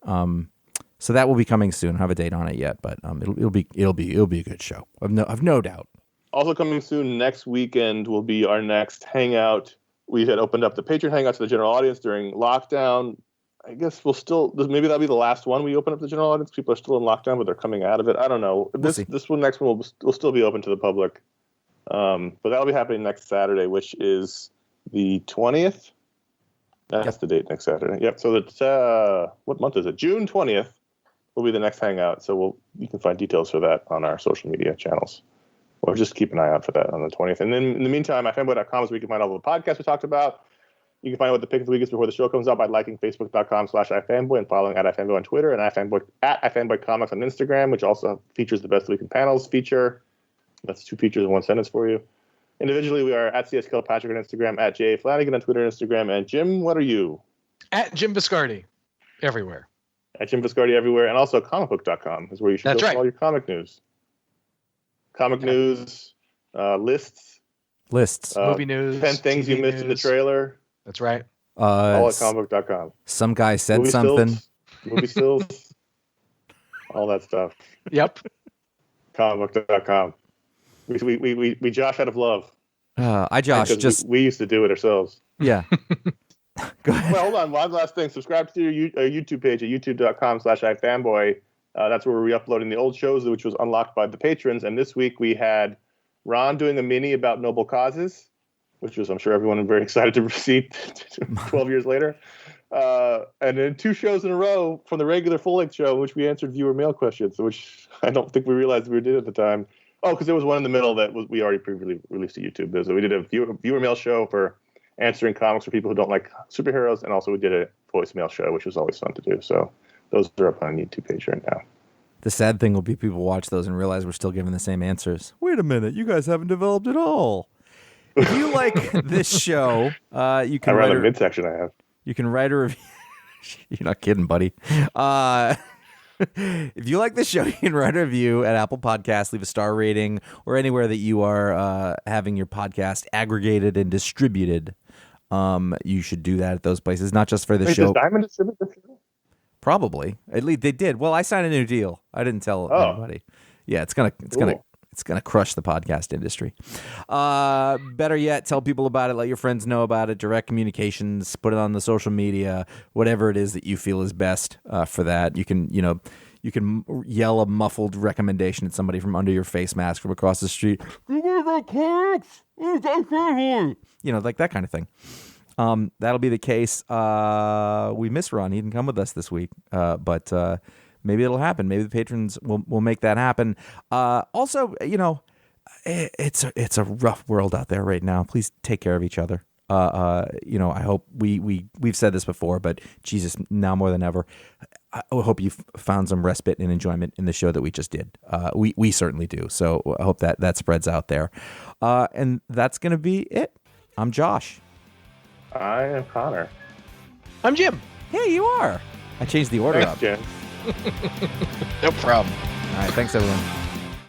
So that will be coming soon. I don't have a date on it yet, but it'll be a good show. I've no doubt. Also coming soon next weekend will be our next hangout. We had opened up the Patreon hangout to the general audience during lockdown. I guess maybe that'll be the last one we open up to the general audience. People are still in lockdown, but they're coming out of it. I don't know. This next one will still be open to the public. But that'll be happening next Saturday, which is the 20th. That's the date, next Saturday. Yep. So that's, what month is it? June 20th will be the next hangout. So you can find details for that on our social media channels. Or just keep an eye out for that on the 20th. And then in the meantime, ifanboy.com is where you can find all the podcasts we talked about. You can find out what the pick of the week is before the show comes out by liking facebook.com/ifanboy and following @ifanboy on Twitter and @ifanboy comics on Instagram, which also features the Best Week in Panels feature. That's 2 features in one sentence for you. Individually, we are @CS Kilpatrick on Instagram, @J Flanagan on Twitter and Instagram. And Jim, what are you? @Jim Viscardi, everywhere. @Jim Viscardi everywhere. And also comicbook.com is where you should go for all your comic news. Comic news, lists. Movie news. 10 things TV you missed news. in the trailer. That's right. All at comicbook.com. Some guy said Movie something. Movie stills. All that stuff. Yep. Comicbook.com. We Josh out of love. I Josh just we used to do it ourselves. Yeah. Go ahead. Well, hold on. One last thing. Subscribe to your YouTube page at youtube.com/ifanboy. That's where we're re-uploading the old shows, which was unlocked by the patrons. And this week we had Ron doing a mini about noble causes, which was, I'm sure, everyone very excited to see 12 years later. And then 2 shows in a row from the regular full-length show, in which we answered viewer mail questions, which I don't think we realized we did at the time. Oh, because there was one in the middle that we already released to YouTube. So we did a viewer mail show for answering comics for people who don't like superheroes, and also we did a voicemail show, which was always fun to do. So those are up on the YouTube page right now. The sad thing will be people watch those and realize we're still giving the same answers. Wait a minute, you guys haven't developed at all. If you like this show, you can write a midsection I have. You can write a review. You're not kidding, buddy. If you like this show, you can write a review at Apple Podcasts, leave a star rating, or anywhere that you are having your podcast aggregated and distributed. you should do that at those places, not just for the Wait, show. does Diamond distribute the show? Probably. At least they did. Well, I signed a new deal. I didn't tell anybody. Yeah, it's gonna crush the podcast industry. Better yet, tell people about it. Let your friends know about it. Direct communications. Put it on the social media. Whatever it is that you feel is best for that. You can yell a muffled recommendation at somebody from under your face mask from across the street. Like that kind of thing. That'll be the case. We miss Ron. He didn't come with us this week, but maybe it'll happen. Maybe the patrons will make that happen. Also, it's a rough world out there right now. Please take care of each other. I hope we've said this before, but Jesus, now more than ever, I hope you found some respite and enjoyment in the show that we just did. We certainly do. So I hope that spreads out there. And that's going to be it. I'm Josh. I am Connor. I'm Jim. Yeah, you are. I changed the order up. Jim. No problem. All right. Thanks, everyone.